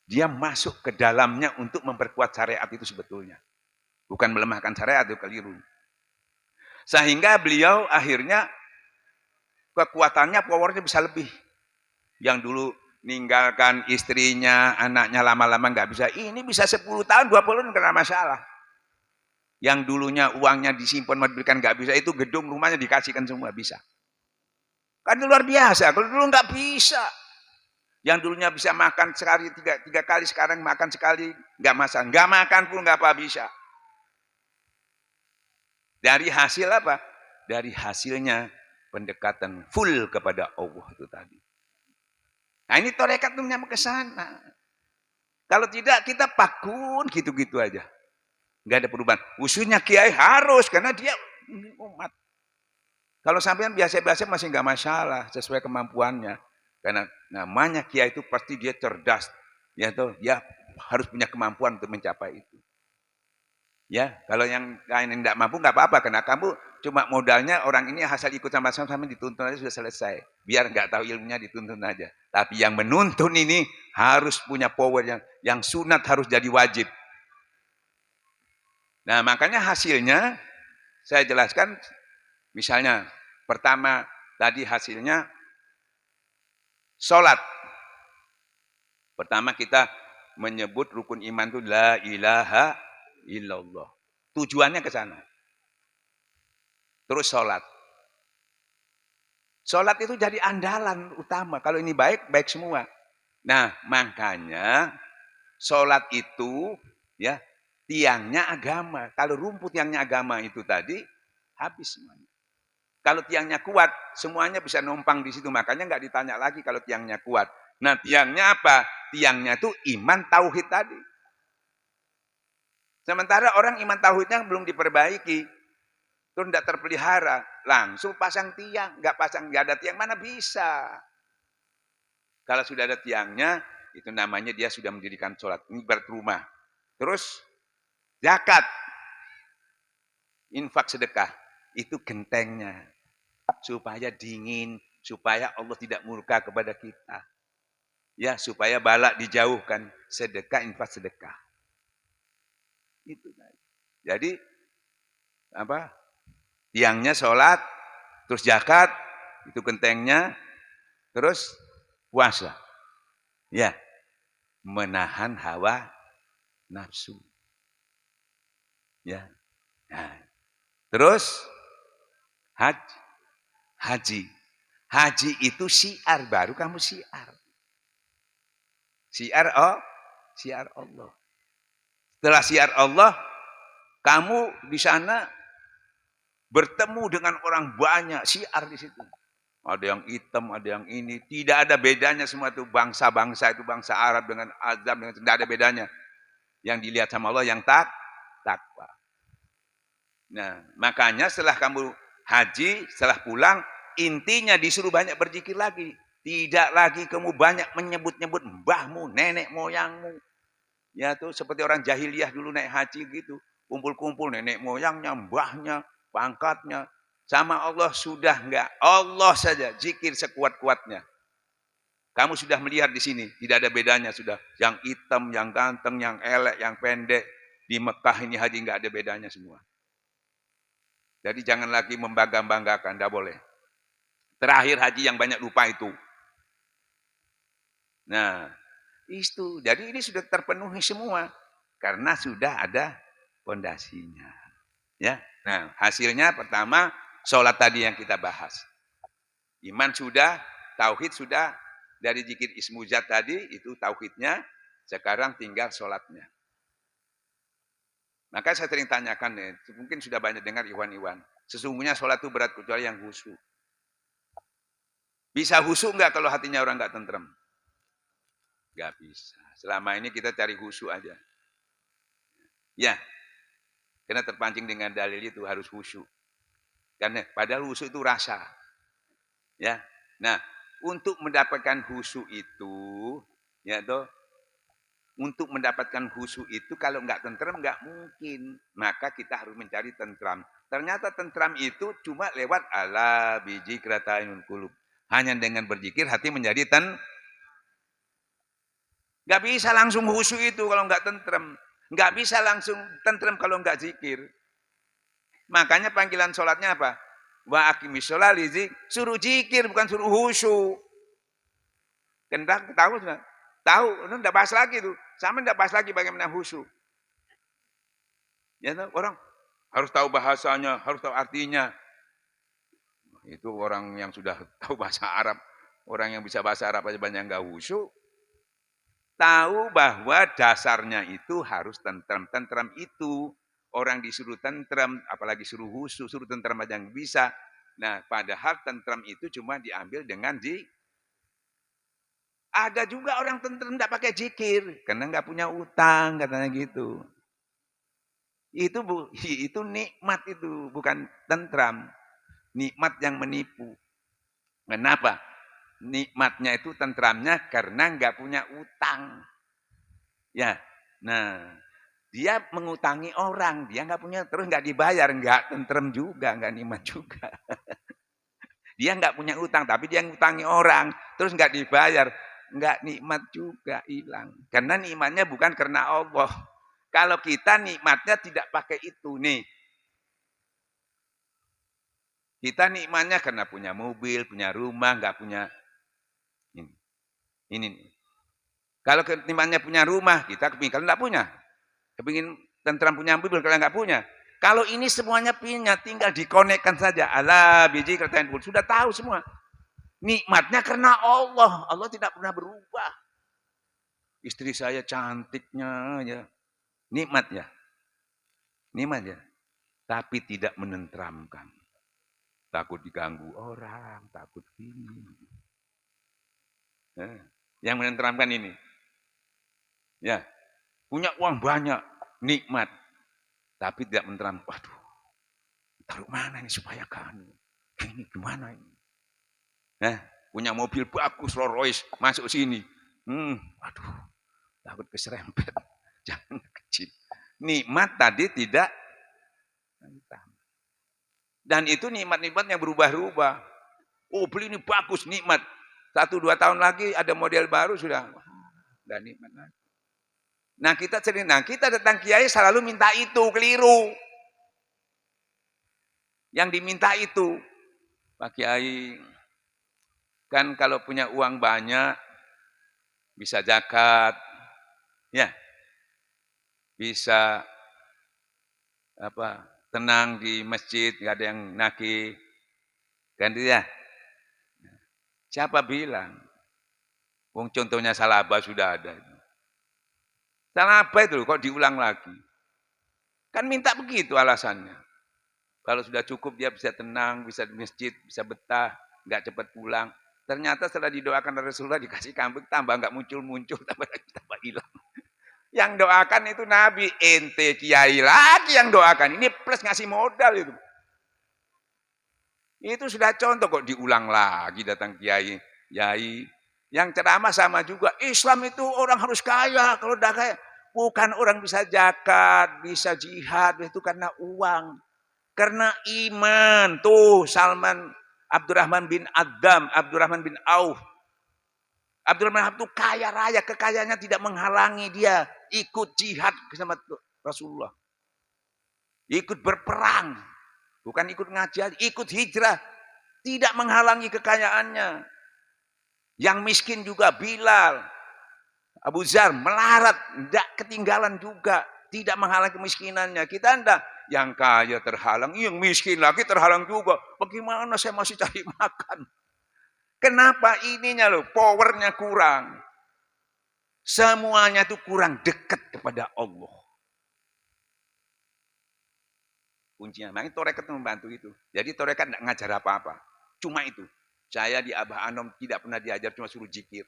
dia masuk ke dalamnya untuk memperkuat syariat itu sebetulnya. Bukan melemahkan syariat, itu keliru. Sehingga beliau akhirnya kekuatannya, powernya bisa lebih. Yang dulu ninggalkan istrinya, anaknya lama-lama nggak bisa. Ini bisa 10 tahun, 20 tahun nggak ada masalah. Yang dulunya uangnya disimpan, diberikan nggak bisa, itu gedung rumahnya dikasihkan semua, bisa. Kan luar biasa, kalau dulu nggak bisa. Yang dulunya bisa makan sekali, tiga kali, sekarang makan sekali, nggak masalah. Nggak makan pun nggak apa bisa. Dari hasil apa? Dari hasilnya pendekatan full kepada Allah itu tadi. Nah, ini tarekat tuh nyampe ke sana. Kalau tidak kita pakun gitu-gitu aja. Nggak ada perubahan. Usulnya kiai harus karena dia umat. Kalau sampean biasa-biasa masih nggak masalah sesuai kemampuannya. Karena namanya kiai itu pasti dia cerdas. Ya tuh, dia harus punya kemampuan untuk mencapai itu. Ya, kalau yang lain tidak mampu nggak apa-apa, karena kamu cuma modalnya orang ini asal ikut sama-sama dituntun aja sudah selesai. Biar nggak tahu ilmunya dituntun aja. Tapi yang menuntun ini harus punya power yang sunat harus jadi wajib. Nah, makanya hasilnya saya jelaskan, misalnya pertama tadi hasilnya sholat. Pertama kita menyebut rukun iman itu la ilaha illallah. Tujuannya ke sana. Terus sholat. Sholat itu jadi andalan utama. Kalau ini baik, baik semua. Nah, makanya sholat itu ya tiangnya agama. Kalau rumput tiangnya agama itu tadi, habis semuanya. Kalau tiangnya kuat, semuanya bisa numpang di situ. Makanya nggak ditanya lagi kalau tiangnya kuat. Nah, tiangnya apa? Tiangnya itu iman tauhid tadi. Sementara orang iman tauhidnya belum diperbaiki, itu tidak terpelihara, langsung pasang tiang, nggak ada tiang mana bisa. Kalau sudah ada tiangnya, itu namanya dia sudah mendirikan sholat, ini berrumah. Terus zakat, infak sedekah, itu gentengnya. supaya dingin, supaya Allah tidak murka kepada kita. Ya, supaya bala dijauhkan. Sedekah, infak sedekah. Itu. Jadi apa? Tiangnya sholat, terus zakat, itu gentengnya, terus puasa. Ya, menahan hawa nafsu. Ya. Nah, terus haji. Haji itu syiar, baru kamu syiar. Syiar Allah. Setelah syiar Allah, kamu di sana bertemu dengan orang banyak, syiar di situ. Ada yang hitam, ada yang ini. Tidak ada bedanya semua itu. Bangsa-bangsa itu, bangsa Arab dengan Azam, dengan tidak ada bedanya. Yang dilihat sama Allah yang takwa. Nah, makanya setelah kamu haji, setelah pulang, intinya disuruh banyak berzikir lagi. Tidak lagi kamu banyak menyebut-nyebut mbahmu, nenek moyangmu. Ya tuh seperti orang jahiliyah dulu naik haji gitu. Kumpul-kumpul nenek moyangnya, mbahnya, pangkatnya. Sama Allah sudah enggak. Allah saja zikir sekuat-kuatnya. Kamu sudah melihat di sini, tidak ada bedanya sudah. Yang hitam, yang ganteng, yang elek, yang pendek. Di Mekah ini haji enggak ada bedanya semua. Jadi jangan lagi membangga-banggakan, enggak boleh. Terakhir haji yang banyak lupa itu. Nah, itu. Jadi ini sudah terpenuhi semua. Karena sudah ada fondasinya. Ya. Nah, hasilnya pertama, sholat tadi yang kita bahas. Iman sudah, tauhid sudah. Dari zikir ismuzat tadi, itu tauhidnya. Sekarang tinggal sholatnya. Maka saya sering tanyakan, mungkin sudah banyak dengar Iwan-Iwan. Sesungguhnya sholat itu berat kecuali yang khusyuk. Bisa khusyuk enggak kalau hatinya orang enggak tentrem? Enggak bisa. Selama ini kita cari khusyuk aja. Ya, karena terpancing dengan dalil itu harus khusyuk. Karena padahal khusyuk itu rasa. Ya. Nah, untuk mendapatkan khusyuk itu, ya toh, untuk mendapatkan khusyuk itu kalau enggak tentram enggak mungkin. Maka kita harus mencari tentram. Ternyata tentram itu cuma lewat ala biji keratainul qulub. Hanya dengan berzikir hati menjadi enggak bisa langsung khusyuk itu kalau enggak tentram. Enggak bisa langsung tentram kalau enggak zikir. Makanya panggilan sholatnya apa? Wa aqimis sholat suruh zikir bukan suruh khusyuk. Kendak tahu enggak? Tahu, itu enggak bahas lagi tuh. Sama enggak bahas lagi bagaimana khusyuk. Ya, orang harus tahu bahasanya, harus tahu artinya. Itu orang yang sudah tahu bahasa Arab, orang yang bisa bahasa Arab aja banyak enggak khusyuk. Tahu bahwa dasarnya itu harus tentram. Tentram itu orang disuruh tentram, apalagi suruh khusyuk, suruh tentram aja yang bisa. Nah, padahal tentram itu cuma diambil dengan ada juga orang tentram enggak pakai zikir karena enggak punya utang katanya gitu. Itu nikmat itu, bukan tentram. Nikmat yang menipu. Kenapa? Nikmatnya itu tentramnya karena enggak punya utang. Ya. Nah, dia mengutangi orang, dia enggak punya terus enggak dibayar, enggak tentrem juga, enggak nikmat juga. Dia enggak punya utang tapi dia ngutangi orang, terus enggak dibayar. Enggak nikmat juga, hilang. Karena nikmatnya bukan karena Allah. Kalau kita nikmatnya tidak pakai itu nih. Kita nikmatnya karena punya mobil, punya rumah, enggak punya ini. Ini. Kalau nikmatnya punya rumah, kita kepingin kalau enggak punya. Kepingin tentram punya mobil kalau enggak punya. Kalau ini semuanya punya, tinggal dikonekkan saja. Ala biji kertain pun sudah tahu semua. Nikmatnya karena Allah. Allah tidak pernah berubah. Istri saya cantiknya ya. Nikmat ya. Nikmat ya. Tapi tidak menenteramkan. Takut diganggu orang, takut ini. Yang menenteramkan ini. Ya. Punya uang banyak, nikmat. Tapi tidak menenteramkan. Waduh. Taruh mana ini supaya kan? Ini gimana ini? Punya mobil bagus, Rolls Royce, masuk sini. Waduh. Takut keserempet. Jangan kecil. Nikmat tadi tidak Dan itu nikmat-nikmat yang berubah-ubah. Oh, beli ini bagus, nikmat. 1-2 tahun lagi ada model baru sudah. Udah nikmat lagi. Nah kita datang kiai selalu minta itu, keliru. Yang diminta itu, Pak Kiai, kan kalau punya uang banyak, bisa zakat, ya, bisa tenang di masjid, nggak ada yang nagih, kan ya? Siapa bilang? Wong contohnya Salaba sudah ada. Salaba itu kok diulang lagi? Kan minta begitu alasannya. Kalau sudah cukup dia bisa tenang, bisa di masjid, bisa betah, nggak cepat pulang. Ternyata setelah didoakan Rasulullah dikasih kambing, tambah nggak muncul-muncul, tambah hilang. Yang doakan itu Nabi, ente kiai lagi yang doakan. Ini plus ngasih modal itu. Itu sudah contoh kok diulang lagi datang kiai. Yang ceramah sama juga. Islam itu orang harus kaya. Kalau udah kaya, bukan orang bisa zakat, bisa jihad, itu karena uang. Karena iman. Tuh Abdurrahman bin Adam, Abdurrahman bin Auf. Abdurrahman itu kaya raya, kekayaannya tidak menghalangi dia ikut jihad bersama Rasulullah. Ikut berperang. Bukan ikut ngaji, ikut hijrah. Tidak menghalangi kekayaannya. Yang miskin juga Bilal. Abu Zar melarat, tidak ketinggalan juga. Tidak menghalangi kemiskinannya. Kita enggak. Yang kaya terhalang, yang miskin lagi terhalang juga. Bagaimana saya masih cari makan? Kenapa ininya loh, powernya kurang. Semuanya itu kurang dekat kepada Allah. Kuncinya, makanya Torekat membantu itu. Jadi Torekat tidak ngajar apa-apa. Cuma itu. Saya di Abah Anom tidak pernah diajar, cuma suruh zikir.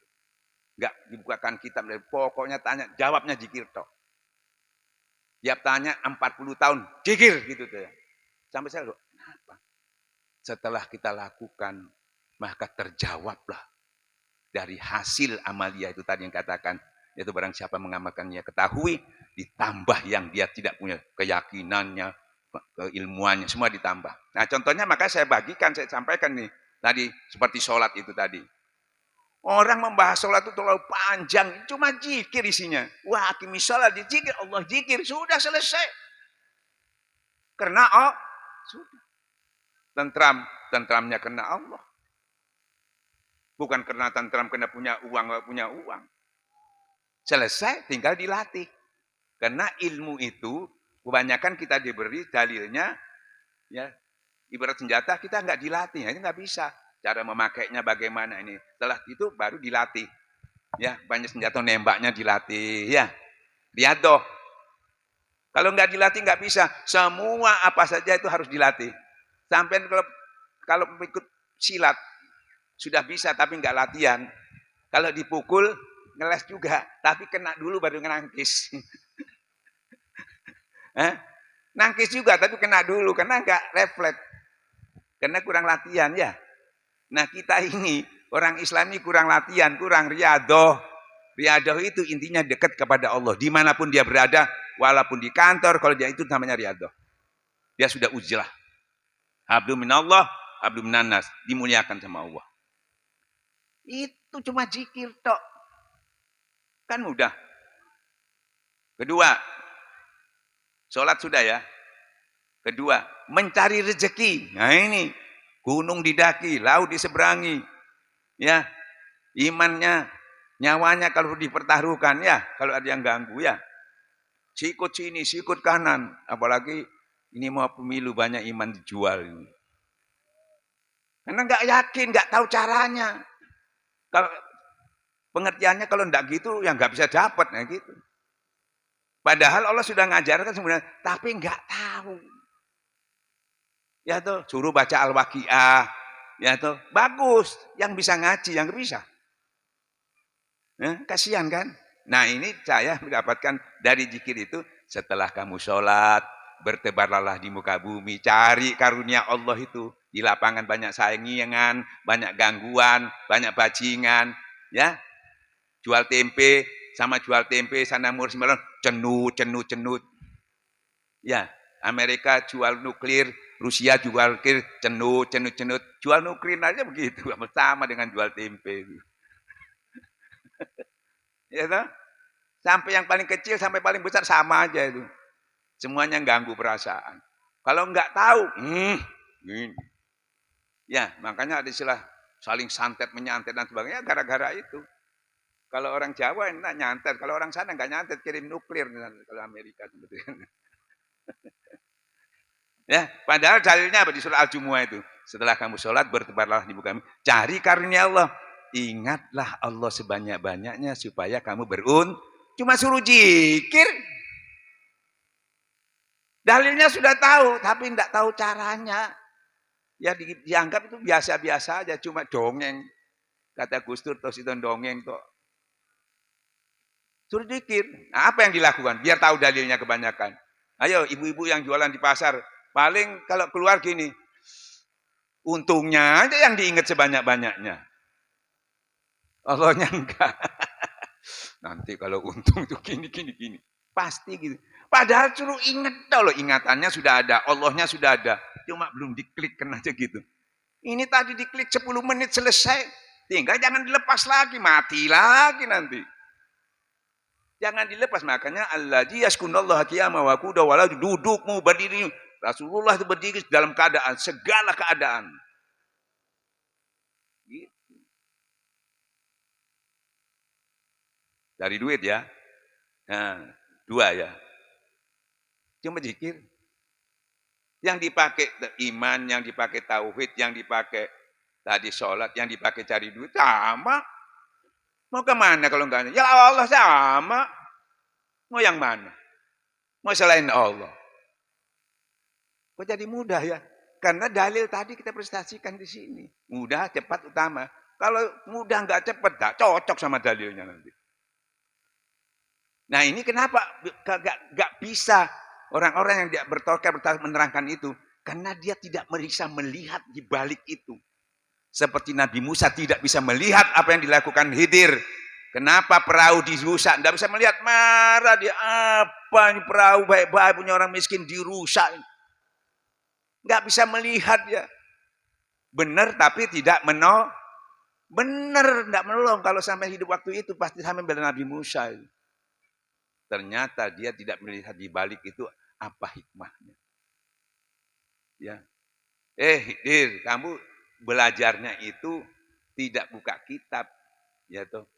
Enggak dibukakan kitab. Pokoknya tanya, jawabnya zikir toh. Tiap tanya 40 tahun, zikir gitu tuh ya. Sampai saya loh, kenapa? Setelah kita lakukan, maka terjawablah dari hasil amalia itu tadi yang katakan, yaitu barang siapa mengamalkannya ketahui, ditambah yang dia tidak punya keyakinannya, keilmuannya, semua ditambah. Nah contohnya maka saya bagikan, saya sampaikan nih, tadi seperti sholat itu tadi. Orang membahas sholat itu terlalu panjang, cuma zikir isinya. Wah, hakimi sholat, dizikir, Allah zikir, sudah selesai. Karena sudah. Tentramnya karena Allah. Bukan karena tentram karena punya uang, nggak punya uang. Selesai, tinggal dilatih. Karena ilmu itu, kebanyakan kita diberi dalilnya, ya ibarat senjata kita nggak dilatih, ini nggak bisa. Cara memakainya bagaimana ini. Setelah itu baru dilatih. Ya, banyak senjata nembaknya dilatih. Ya, riadoh. Kalau nggak dilatih nggak bisa. Semua apa saja itu harus dilatih. Sampai kalau ikut silat sudah bisa tapi nggak latihan. Kalau dipukul ngeles juga, tapi kena dulu baru nangkis. Nangkis juga tapi kena dulu karena nggak refleks. Karena kurang latihan ya. Nah kita ini, orang Islam ini kurang latihan, kurang riadoh. Riadoh itu intinya dekat kepada Allah. Dimanapun dia berada, walaupun di kantor, kalau dia itu namanya riadoh. Dia sudah uzlah. Hablu minallah, hablu minannas. Dimuliakan sama Allah. Itu cuma zikir tok. Kan mudah. Kedua, sholat sudah ya. Kedua, mencari rezeki. Nah ini. Gunung didaki, laut diseberangi. Ya. Imannya, nyawanya kalau dipertaruhkan ya, kalau ada yang ganggu ya. Sikut sini, sikut kanan. Apalagi ini mau pemilu banyak iman dijual ini. Karena nggak yakin, nggak tahu caranya. Kalau pengertiannya kalau enggak gitu ya nggak bisa dapat ya gitu. Padahal Allah sudah ngajarkan sebenarnya, tapi nggak tahu. Ya tuh, suruh baca Al-Waqiah. Ya tuh, bagus. Yang bisa ngaji, yang bisa. Kasihan kan? Nah ini saya mendapatkan dari zikir itu, setelah kamu sholat, bertebarlah di muka bumi, cari karunia Allah itu. Di lapangan banyak saingan, banyak gangguan, banyak bajingan. Ya, jual tempe, sama jual tempe, sana mursi melon, cenut. Ya, Amerika jual nuklir, Rusia jual nuklir, cenut. Jual nuklir aja begitu, sama dengan jual tempe. Ya toh? Sampai yang paling kecil sampai paling besar sama aja itu. Semuanya ganggu perasaan. Kalau nggak tahu, gini. Ya, makanya ada istilah saling santet menyantet dan sebagainya gara-gara itu. Kalau orang Jawa enak nyantet, kalau orang sana nggak nyantet kirim nuklir kalau Amerika sebetulnya. Ya, padahal dalilnya apa di surah Al-Jumu'ah itu? Setelah kamu sholat bertebarlah di muka kami, cari karunia Allah. Ingatlah Allah sebanyak-banyaknya supaya kamu cuma suruh zikir. Dalilnya sudah tahu, tapi tidak tahu caranya. Ya dianggap itu biasa-biasa aja, cuma dongeng. Kata Gus Dur, tos itu dongeng kok. Suruh zikir. Nah, apa yang dilakukan? Biar tahu dalilnya kebanyakan. Ayo ibu-ibu yang jualan di pasar, paling kalau keluar gini, untungnya aja yang diingat sebanyak-banyaknya. Allahnya enggak. Nanti kalau untung tuh gini. Pasti gitu. Padahal suruh ingat loh, ingatannya sudah ada, Allahnya sudah ada. Cuma belum diklikkan aja gitu. Ini tadi diklik 10 menit selesai. Tinggal jangan dilepas lagi, mati lagi nanti. Jangan dilepas, makanya allazi yaskunallaha qiyama wa qu'uda wa la dudukmu berdiri. Rasulullah itu berdiri dalam keadaan segala keadaan. Gitu. Dari duit ya. Nah, 2 ya. Cuma zikir. Yang dipakai iman, yang dipakai tauhid, yang dipakai tadi sholat, yang dipakai cari duit sama. Mau kemana kalau enggak? Ya Allah sama. Mau yang mana? Mau selain Allah. Kok jadi mudah ya? Karena dalil tadi kita prestasikan di sini. Mudah, cepat, utama. Kalau mudah enggak cepat, enggak cocok sama dalilnya nanti. Nah ini kenapa enggak bisa orang-orang yang bertolak menerangkan itu? Karena dia tidak bisa melihat di balik itu. Seperti Nabi Musa tidak bisa melihat apa yang dilakukan Khidir. Kenapa perahu dirusak? Tidak bisa melihat, marah dia. Apa ini perahu baik-baik punya orang miskin dirusak. Nggak bisa melihat ya. Benar tapi tidak menolong. Benar tidak menolong. Kalau sampai hidup waktu itu pasti sampai bela Nabi Musa. Ternyata dia tidak melihat di balik itu apa hikmahnya. Ya. Khidir, kamu belajarnya itu tidak buka kitab, ya toh,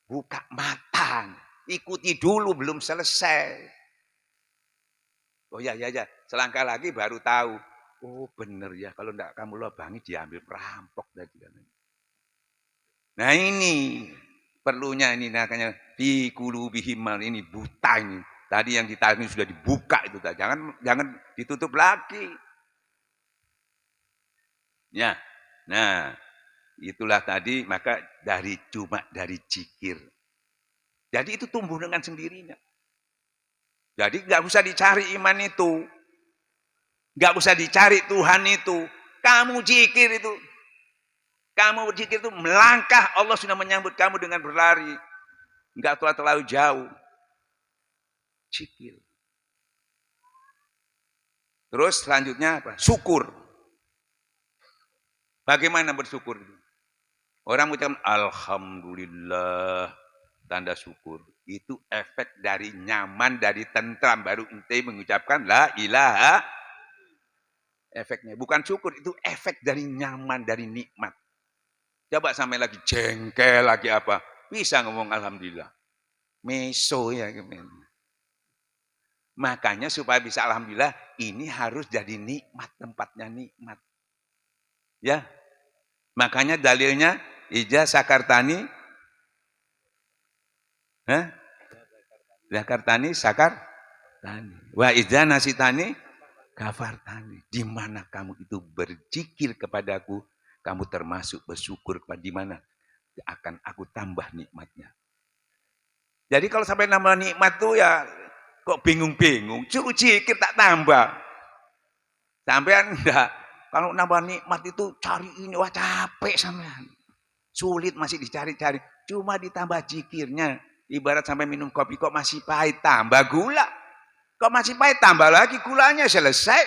buka mata, ikuti dulu belum selesai. Oh ya, selangkah lagi baru tahu. Oh bener ya, kalau enggak kamu lobangi diambil perampok tadi. Nah ini perlunya ini makanya fi qulubihim ini buta ini. Tadi yang ditanya sudah dibuka itu tadi. Jangan ditutup lagi. Ya. Nah, itulah tadi maka cuma dari zikir. Jadi itu tumbuh dengan sendirinya. Jadi nggak usah dicari iman itu. Nggak usah dicari Tuhan itu. Kamu zikir itu. Kamu berzikir itu melangkah, Allah sudah menyambut kamu dengan berlari. Nggak terlalu jauh. Zikir. Terus selanjutnya apa? Syukur. Bagaimana bersyukur? Orang mengucapkan alhamdulillah, tanda syukur. Itu efek dari nyaman, dari tentram. Baru ente mengucapkan la ilaha. Efeknya bukan syukur, itu efek dari nyaman, dari nikmat. Coba sampai lagi jengkel, lagi apa. Bisa ngomong alhamdulillah. Meso ya. Makanya supaya bisa alhamdulillah, ini harus jadi nikmat, tempatnya nikmat. Ya. Makanya dalilnya ija sakartani zakartani sakartani wa ija nasitani kafartani. Di mana kamu itu berzikir kepadaku, kamu termasuk bersyukur kepada di mana akan aku tambah nikmatnya. Jadi kalau sampai nambah nikmat tuh ya kok bingung-bingung, suruh zikir tak tambah. Sampean enggak. Kalau nambah nikmat itu cari ini, wah capek sampean. Sulit masih dicari-cari. Cuma ditambah zikirnya. Ibarat sampai minum kopi kok masih pahit, tambah gula. Kok masih pahit, tambah lagi gulanya, selesai.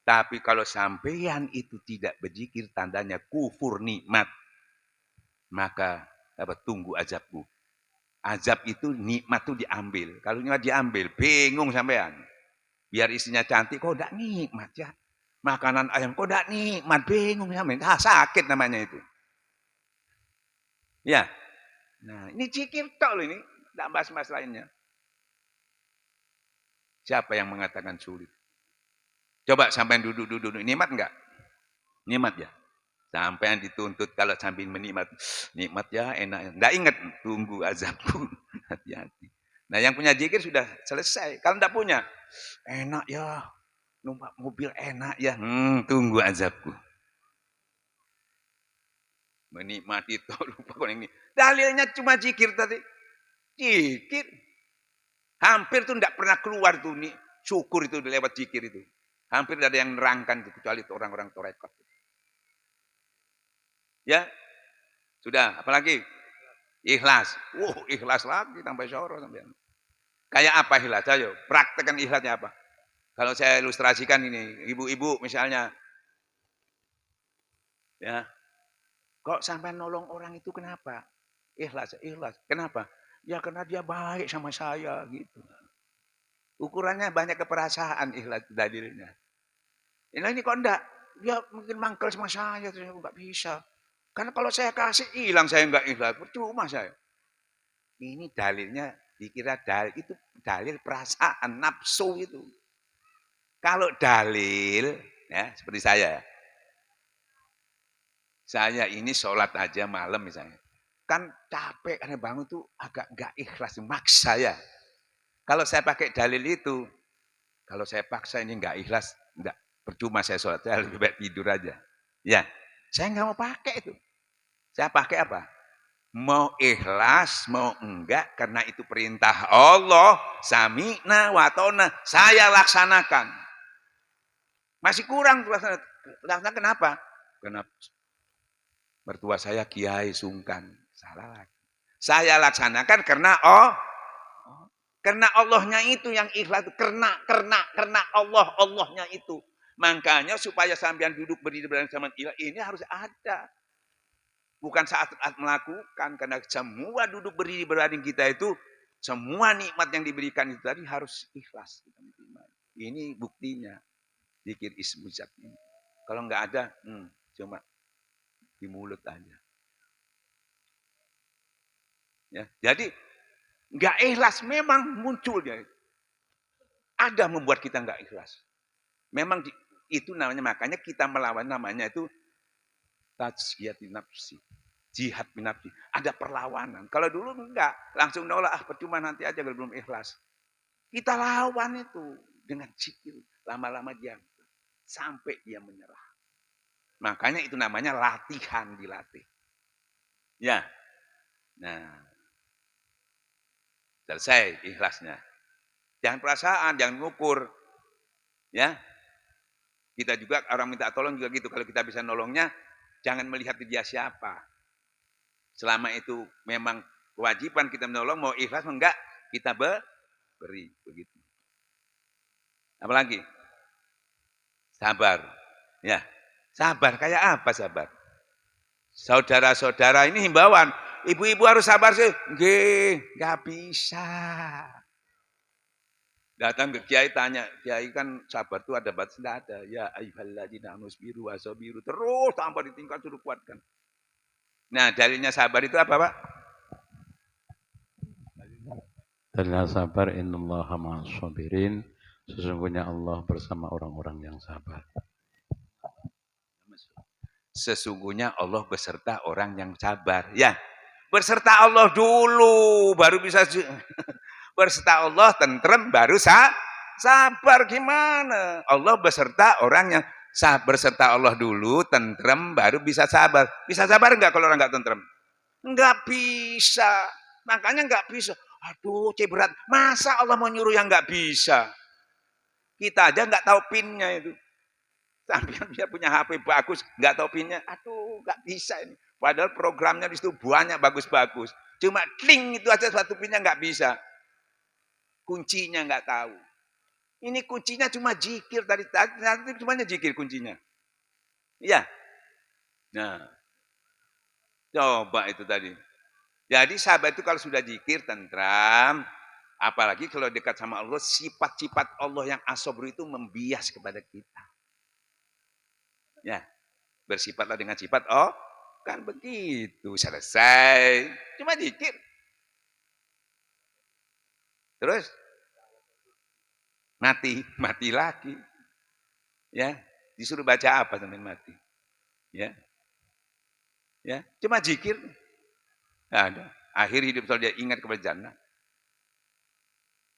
Tapi kalau sampean itu tidak berzikir, tandanya kufur nikmat. Maka tunggu azabku. Azab itu nikmat itu diambil. Kalau nikmat diambil, bingung sampean. Biar istrinya cantik, kok enggak nikmat ya. Makanan ayam kok enggak nikmat, bingung sampean. Sakit namanya itu. Ya. Nah, ini zikir tok loh ini, enggak bahas-bahas lainnya. Siapa yang mengatakan sulit? Coba sampean duduk-duduk, nikmat enggak? Nikmat ya? Sampean dituntut kalau sambil menikmat, nikmat ya, enak. Enggak ingat, tunggu azabku. Hati-hati. Nah, yang punya zikir sudah selesai. Kalau enggak punya, enak ya, numpak mobil enak ya, tunggu azabku. Menikmati itu lupa ini. Dalilnya cuma zikir tadi. Zikir. Hampir tuh enggak pernah keluar tuh nih syukur itu lewat zikir itu. Hampir tidak ada yang nerangkan itu, kecuali orang-orang torekot. Ya, sudah. Apalagi ikhlas. Ikhlas lagi sampai sore sampai. Kayak apa ikhlas? Ayo, praktekkan ikhlasnya apa? Kalau saya ilustrasikan ini, ibu-ibu misalnya, ya, kok sampai nolong orang itu kenapa? Ikhlas, ikhlas. Kenapa? Ya karena dia baik sama saya gitu. Ukurannya banyak keperasaan ikhlas dalilnya. Ini kok enggak? Dia mungkin mangkel sama saya, terus enggak bisa. Karena kalau saya kasih hilang saya enggak ikhlas, percuma saya. Ini dalilnya dikira dalil itu dalil perasaan nafsu itu. Kalau dalil ya seperti saya ini sholat aja malam misalnya, kan capek karena bangun tuh agak enggak ikhlas, maksa ya. Kalau saya pakai dalil itu, kalau saya paksa ini enggak ikhlas, enggak percuma saya sholat, saya lebih baik tidur aja. Ya, saya enggak mau pakai itu. Saya pakai apa? Mau ikhlas, mau enggak, karena itu perintah Allah, sami'na wa ta'na, saya laksanakan. Masih kurang laksanakan kenapa? Karena mertua saya kiai sungkan, salah lagi. Saya laksanakan karena karena Allahnya itu yang ikhlas, karena Allahnya itu. Makanya supaya sampean duduk berdiri bersama ilah ini harus ada. Bukan saat melakukan, karena semua duduk berdiri berbaring kita itu, semua nikmat yang diberikan itu tadi harus ikhlas. Ini buktinya, zikir ismu zat ini. Kalau enggak ada, cuma di mulut aja. Ya, jadi enggak ikhlas memang muncul dia. Ada membuat kita enggak ikhlas. Memang itu namanya, makanya kita melawan namanya itu tazkiyatun nafsi. Jihad binafsi. Ada perlawanan. Kalau dulu enggak, langsung nolak, percuma nanti aja kalau belum ikhlas. Kita lawan itu dengan zikir. Lama-lama dia sampai dia menyerah. Makanya itu namanya latihan, dilatih. Ya. Nah. Selesai ikhlasnya. Jangan perasaan, jangan ngukur. Ya. Kita juga orang minta tolong juga gitu. Kalau kita bisa nolongnya, jangan melihat dia siapa. Selama itu memang kewajiban kita menolong, mau ikhlas enggak, kita beri begitu. Apalagi sabar. Ya, sabar kayak apa sabar? Saudara-saudara ini himbauan, ibu-ibu harus sabar sih. Enggak bisa. Datang ke kiai tanya, kiai kan sabar tuh ada batas, enggak ada. Ya ayyuhalladzina amanu sabiru wasabiru, terus tambah ditingkat suruh kuatkan. Nah, dalilnya sabar itu apa, Pak? Dalilnya sabar, innallaha ma'as sabirin. Sesungguhnya Allah bersama orang-orang yang sabar. Sesungguhnya Allah beserta orang yang sabar. Ya, berserta Allah dulu, baru bisa berserta Allah tentrem, baru sabar. Gimana? Allah beserta orang yang berserta Allah dulu, tentrem, baru bisa sabar. Bisa sabar enggak kalau orang enggak tentrem? Enggak bisa. Makanya enggak bisa. Aduh, berat. Masa Allah mau nyuruh yang enggak bisa? Kita aja enggak tahu pinnya itu. Sampai dia punya HP bagus, enggak tahu pinnya. Aduh, enggak bisa ini. Padahal programnya di situ banyak bagus-bagus. Cuma kling itu aja satu pinnya enggak bisa. Kuncinya enggak tahu. Ini kuncinya cuma zikir tadi cuma zikir kuncinya. Iya. Nah, coba itu tadi. Jadi sahabat itu kalau sudah zikir tentram, apalagi kalau dekat sama Allah, sifat-sifat Allah yang as-sabr itu membias kepada kita. Ya, bersifatlah dengan sifat kan begitu, selesai. Cuma zikir. Terus mati lagi. Ya, disuruh baca apa sampai mati? Ya. Ya, cuma zikir. Nggak ada. Akhir hidup selalu dia ingat kepada jannah.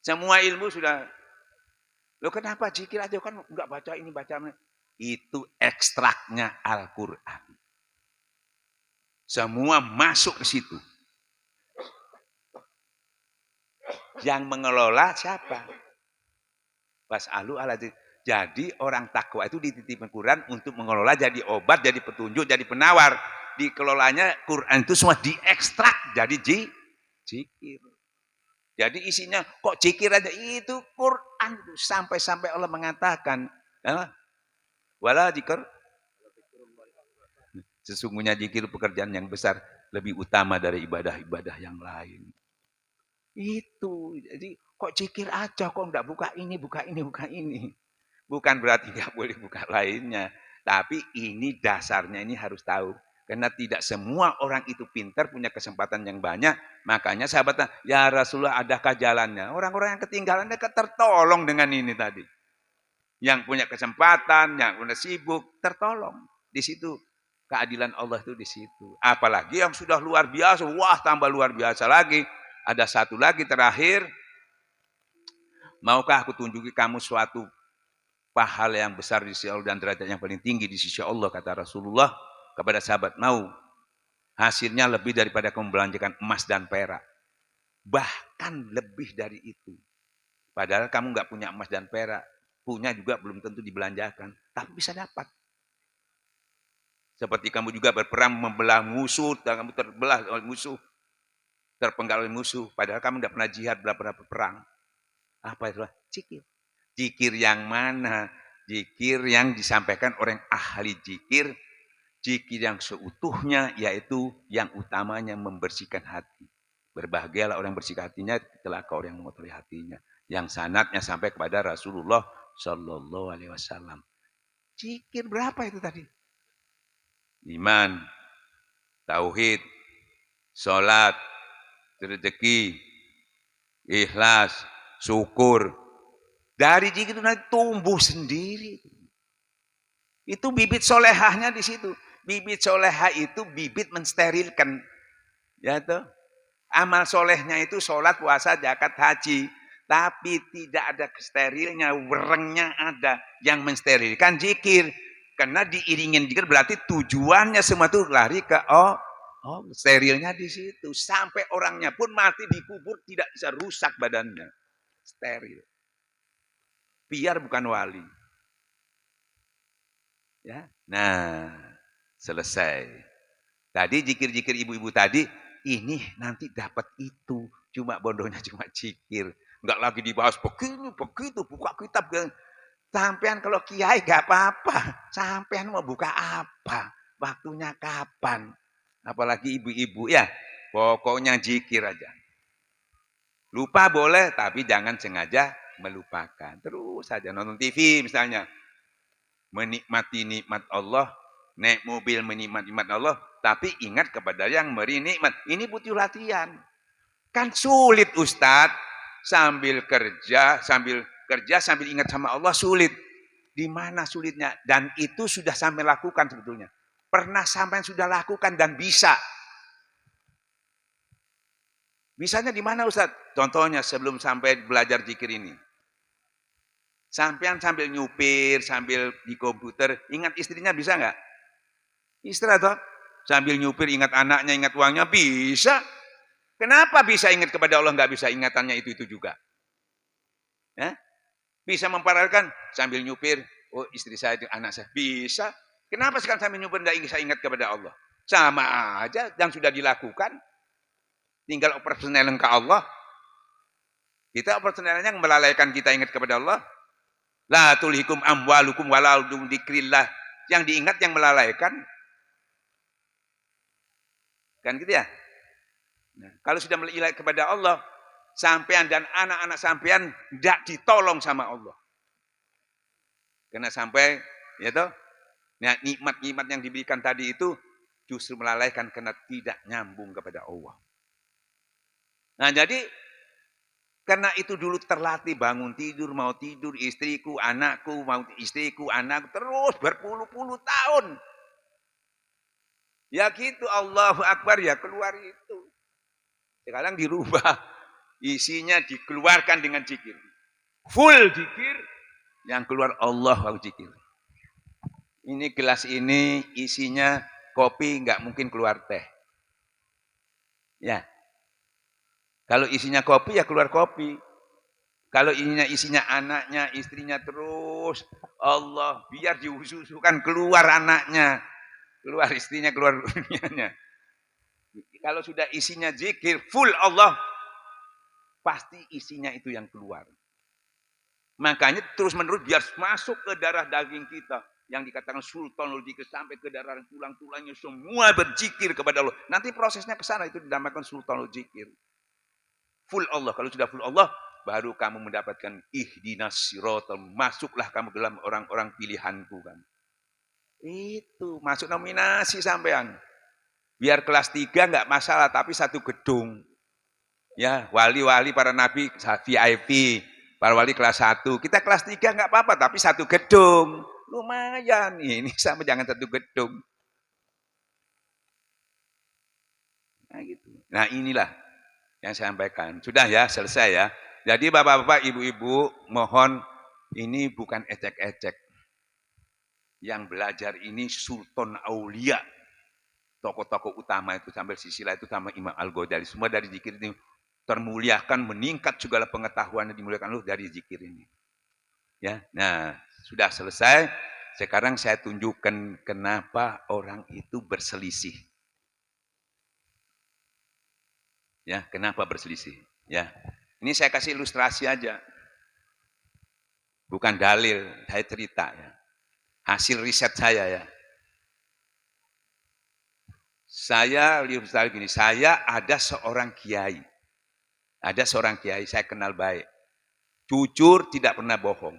Semua ilmu sudah. Loh kenapa zikir aja kan enggak baca ini baca ini. Itu ekstraknya Al-Quran. Semua masuk ke situ. Yang mengelola siapa? Was'alu ala dzikr. Jadi orang takwa itu dititipkan Quran untuk mengelola jadi obat, jadi petunjuk, jadi penawar. Dikelolanya Quran itu semua diekstrak jadi zikir. Jadi isinya kok zikir aja itu Quran sampai Allah mengatakan, wala zikr. Sesungguhnya zikir pekerjaan yang besar lebih utama dari ibadah-ibadah yang lain. Itu. Jadi kok zikir aja kok enggak buka ini, buka ini, buka ini. Bukan berarti nggak boleh buka lainnya. Tapi ini dasarnya ini harus tahu. Karena tidak semua orang itu pintar, punya kesempatan yang banyak. Makanya sahabatnya, ya Rasulullah adakah jalannya? Orang-orang yang ketinggalan mereka tertolong dengan ini tadi. Yang punya kesempatan, yang punya sibuk, tertolong. Di situ keadilan Allah itu di situ. Apalagi yang sudah luar biasa, wah tambah luar biasa lagi. Ada satu lagi terakhir. Maukah aku tunjuki kamu suatu pahala yang besar di sisi Allah dan derajat yang paling tinggi di sisi Allah, kata Rasulullah kepada sahabat, mau hasilnya lebih daripada kamu belanjakan emas dan perak, bahkan lebih dari itu. Padahal kamu nggak punya emas dan perak, punya juga belum tentu dibelanjakan, tapi bisa dapat. Seperti kamu juga berperang membelah musuh, dan kamu terbelah oleh musuh, terpenggal oleh musuh, padahal kamu nggak pernah jihad, nggak pernah berperang. Apa itu? Zikir. Zikir yang mana? Zikir yang disampaikan orang ahli zikir. Zikir yang seutuhnya, yaitu yang utamanya membersihkan hati. Berbahagialah orang bersihkan hatinya, celaka orang yang mengotori hatinya. Yang sanadnya sampai kepada Rasulullah Shallallahu Alaihi Wasallam. Zikir berapa itu tadi? Iman, tauhid, sholat, rezeki, ikhlas, syukur. Dari zikir itu nanti tumbuh sendiri. Itu bibit solehahnya di situ. Bibit solehah itu bibit mensterilkan. Ya toh. Amal solehnya itu sholat, puasa, zakat, haji. Tapi tidak ada sterilnya, werengnya ada. Yang mensterilkan zikir. Karena diiringin zikir berarti tujuannya semua itu lari ke sterilnya di situ. Sampai orangnya pun mati dikubur tidak bisa rusak badannya. Steril. Biar bukan wali. Ya. Nah, selesai. Tadi zikir-zikir ibu-ibu tadi, ini nanti dapat itu. Cuma bodohnya cuma zikir. Enggak lagi dibahas begini, begitu, buka kitab. Sampean kalau kiai gak apa-apa. Sampean mau buka apa? Waktunya kapan? Apalagi ibu-ibu ya. Pokoknya zikir aja. Lupa boleh, tapi jangan sengaja melupakan. Terus saja nonton TV misalnya. Menikmati nikmat Allah. Naik mobil menikmati nikmat Allah. Tapi ingat kepada yang memberi nikmat. Ini butuh latihan. Kan sulit Ustadz. Sambil kerja sambil ingat sama Allah sulit. Di mana sulitnya? Dan itu sudah sampai lakukan sebetulnya. Pernah sampai sudah lakukan dan bisa. Bisanya di mana Ustadz? Contohnya sebelum sampai belajar zikir ini. Sampean sambil nyupir, sambil di komputer, ingat istrinya bisa nggak? Istri atau sambil nyupir ingat anaknya, ingat uangnya, bisa. Kenapa bisa ingat kepada Allah, nggak bisa ingatannya itu juga? Ya? Bisa memparalelkan sambil nyupir, oh istri saya, anak saya, bisa. Kenapa sekarang sambil nyupir nggak bisa ingat kepada Allah? Sama aja yang sudah dilakukan. Tinggal operasionalnya ke Allah. Kita operasionalnya melalaikan kita ingat kepada Allah. La tulhikum amwalukum wala auludukum dzikrillah. Yang diingat yang melalaikan. Kan gitu ya? Nah, kalau sudah melalaikan kepada Allah, sampean dan anak-anak sampean tidak ditolong sama Allah. Karena sampai ya toh, nah, nikmat-nikmat yang diberikan tadi itu justru melalaikan karena tidak nyambung kepada Allah. Nah, jadi karena itu dulu terlatih bangun tidur, mau tidur, istriku, anakku, mau istriku, anakku, terus berpuluh-puluh tahun. Ya gitu, Allahu Akbar, ya keluar itu. Sekarang dirubah, isinya dikeluarkan dengan zikir. Full zikir, yang keluar Allahu zikir. Ini gelas ini isinya kopi, nggak mungkin keluar teh. Ya, kalau isinya kopi ya keluar kopi. Kalau isinya anaknya, istrinya terus Allah, biar diusukan keluar anaknya, keluar istrinya, keluar dunianya. Kalau sudah isinya zikir full Allah, pasti isinya itu yang keluar. Makanya terus menerus biar masuk ke darah daging kita yang dikatakan sultanul zikir sampai ke darah tulang-tulangnya semua berzikir kepada Allah. Nanti prosesnya ke sana itu dinamakan sultanul zikir. Full Allah. Kalau sudah full Allah, baru kamu mendapatkan ihdinas siratal, masuklah kamu dalam orang-orang pilihanku kan. Itu masuk nominasi sampean. Biar kelas 3 enggak masalah, tapi satu gedung. Ya, wali-wali para nabi VIP, para wali kelas 1. Kita kelas 3 enggak apa-apa, tapi satu gedung. Lumayan ini sampai jangan satu gedung. Nah gitu. Nah, inilah yang saya sampaikan. Sudah ya, selesai ya. Jadi bapak-bapak, ibu-ibu, mohon ini bukan ecek-ecek. Yang belajar ini Sultan Aulia. Tokoh-tokoh utama itu sampai silsilah itu sama Imam Al-Ghazali. Semua dari zikir ini termuliakan, meningkat segala pengetahuannya dimuliakan Allah dari zikir ini. Ya, nah sudah selesai. Sekarang saya tunjukkan kenapa orang itu berselisih. Ya, kenapa berselisih? Ya, ini saya kasih ilustrasi aja. Bukan dalil, saya cerita ya. Hasil riset saya ya. Saya lihat gini, saya ada seorang kiai. Ada seorang kiai saya kenal baik. Jujur, tidak pernah bohong.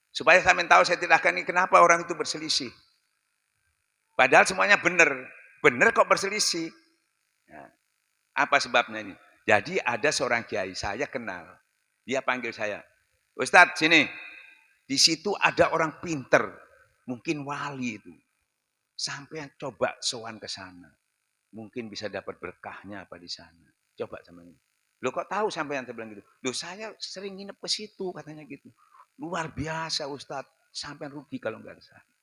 Supaya saya tahu, saya tidak akan ini kenapa orang itu berselisih. Padahal semuanya benar. Benar kok berselisih. Nah, apa sebabnya ini? Jadi ada seorang kiai, saya kenal. Dia panggil saya, Ustadz sini. Di situ ada orang pinter. Mungkin wali itu. Sampai coba sowan ke sana. Mungkin bisa dapat berkahnya apa di sana. Coba sama ini. Loh kok tahu sampai yang bilang gitu? Loh saya sering nginep ke situ katanya gitu. Luar biasa Ustadz. Sampai rugi kalau nggak ada sana.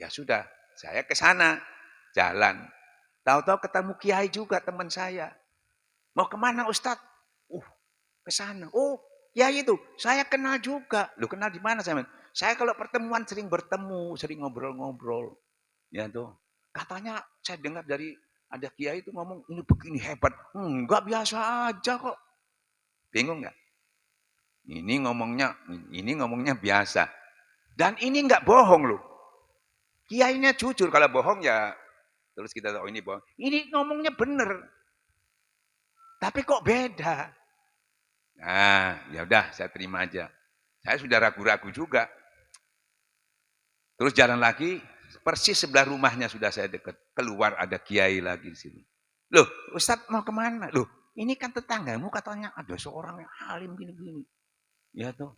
Ya sudah, saya ke sana. Jalan. Tahu-tahu ketemu kiai juga teman saya. Mau kemana Ustadz? Ke sana. Oh, kiai itu. Saya kenal juga. Loh kenal di mana saya? Saya kalau pertemuan sering bertemu, sering ngobrol-ngobrol. Ya tuh. Katanya saya dengar dari ada kiai itu ngomong ini begini hebat. Enggak, biasa aja kok. Bingung enggak? Ini ngomongnya biasa. Dan ini enggak bohong loh. Kiainya jujur, kalau bohong ya terus kita tahu ini bohong. Ini ngomongnya bener. Tapi kok beda? Nah, ya udah saya terima aja. Saya sudah ragu-ragu juga. Terus jalan lagi, persis sebelah rumahnya sudah saya dekat. Keluar ada kiai lagi di sini. Loh, Ustadz mau kemana? Loh, ini kan tetanggamu katanya ada seorang yang alim gini-gini. Ya toh.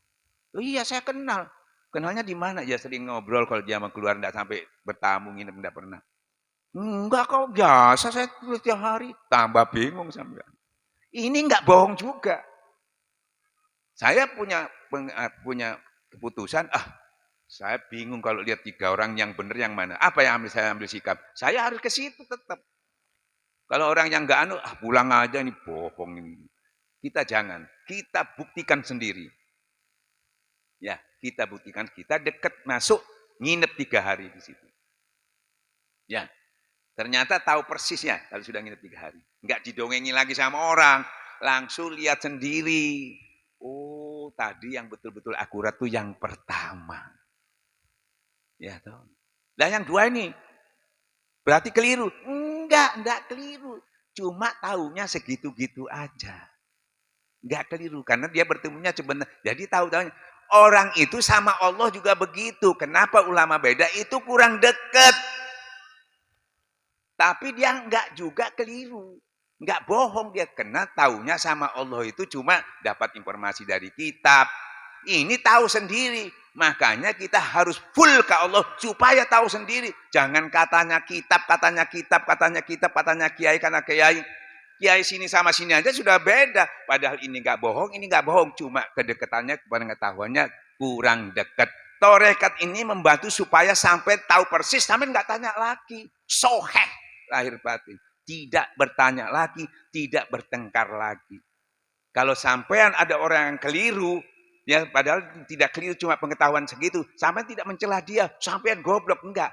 Oh iya, saya kenal. Kenalnya di mana? Ya sering ngobrol kalau dia mau keluar enggak sampai bertamu nginep enggak pernah. Enggak kok, biasa saya tiap hari. Tambah bingung sampai. Ini enggak bohong juga. Saya punya keputusan, saya bingung kalau lihat 3 orang yang benar yang mana. Apa yang saya ambil sikap? Saya harus ke situ tetap. Kalau orang yang enggak pulang aja ini bohong ini. Kita jangan, kita buktikan sendiri. Ya, kita buktikan, kita dekat masuk, nginep 3 hari di situ. Ya, ternyata tahu persisnya kalau sudah nginep 3 hari. Enggak didongengi lagi sama orang, langsung lihat sendiri. Oh, tadi yang betul-betul akurat tuh yang pertama. Ya toh. Dan yang dua ini berarti keliru. Enggak keliru. Cuma tahunya segitu-gitu aja. Enggak keliru karena dia bertemunya sebenarnya. Jadi tahu-tahunya orang itu sama Allah juga begitu. Kenapa ulama beda? Itu kurang dekat. Tapi dia enggak juga keliru. Enggak bohong dia. Karena tahunya sama Allah itu cuma dapat informasi dari kitab. Ini tahu sendiri. Makanya kita harus full ke Allah supaya tahu sendiri. Jangan katanya kitab, katanya kitab, katanya kitab, katanya kiai, karena kiai. Kiai sini sama sini aja sudah beda. Padahal ini nggak bohong, ini nggak bohong. Cuma kedekatannya, pengetahuannya kurang dekat. Torekat ini membantu supaya sampai tahu persis, sampai nggak tanya lagi. Soheh lahir batin. Tidak bertanya lagi, tidak bertengkar lagi. Kalau sampean ada orang yang keliru, ya padahal tidak keliru cuma pengetahuan segitu, sampean tidak mencela dia, sampean goblok, enggak.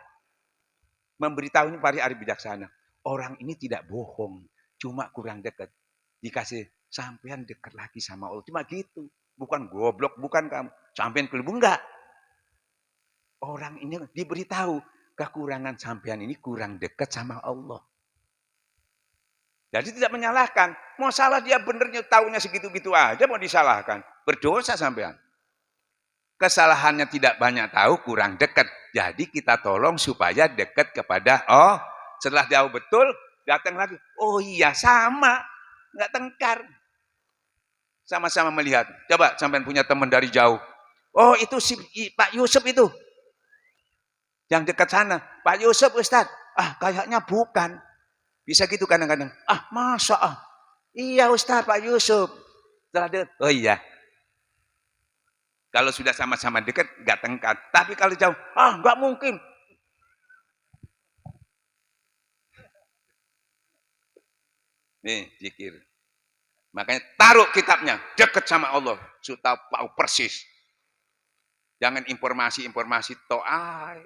Memberitahunya pada ahli bijaksana. Orang ini tidak bohong, cuma kurang dekat. Dikasih sampean dekat lagi sama Allah, cuma gitu. Bukan goblok, bukan kamu. Sampean keliru, enggak. Orang ini diberitahu kekurangan sampean ini kurang dekat sama Allah. Jadi tidak menyalahkan. Mau salah dia benernya tahunya segitu-gitu aja mau disalahkan. Berdosa sampean. Kesalahannya tidak banyak tahu, kurang dekat. Jadi kita tolong supaya dekat kepada Allah. Setelah tahu betul, datang lagi. Oh iya sama. Nggak tengkar. Sama-sama melihat. Coba sampean punya teman dari jauh. Oh itu si Pak Yusuf itu. Yang dekat sana. Pak Yusuf Ustadz. Ah kayaknya bukan. Bisa gitu kadang-kadang. Ah masa ah. Iya Ustaz Pak Yusuf. Setelah dekat. Oh iya. Kalau sudah sama-sama dekat nggak tengkar. Tapi kalau jauh. Ah nggak mungkin. Nih zikir. Makanya taruh kitabnya. Dekat sama Allah. Supaya tahu persis. Jangan informasi-informasi to'ai.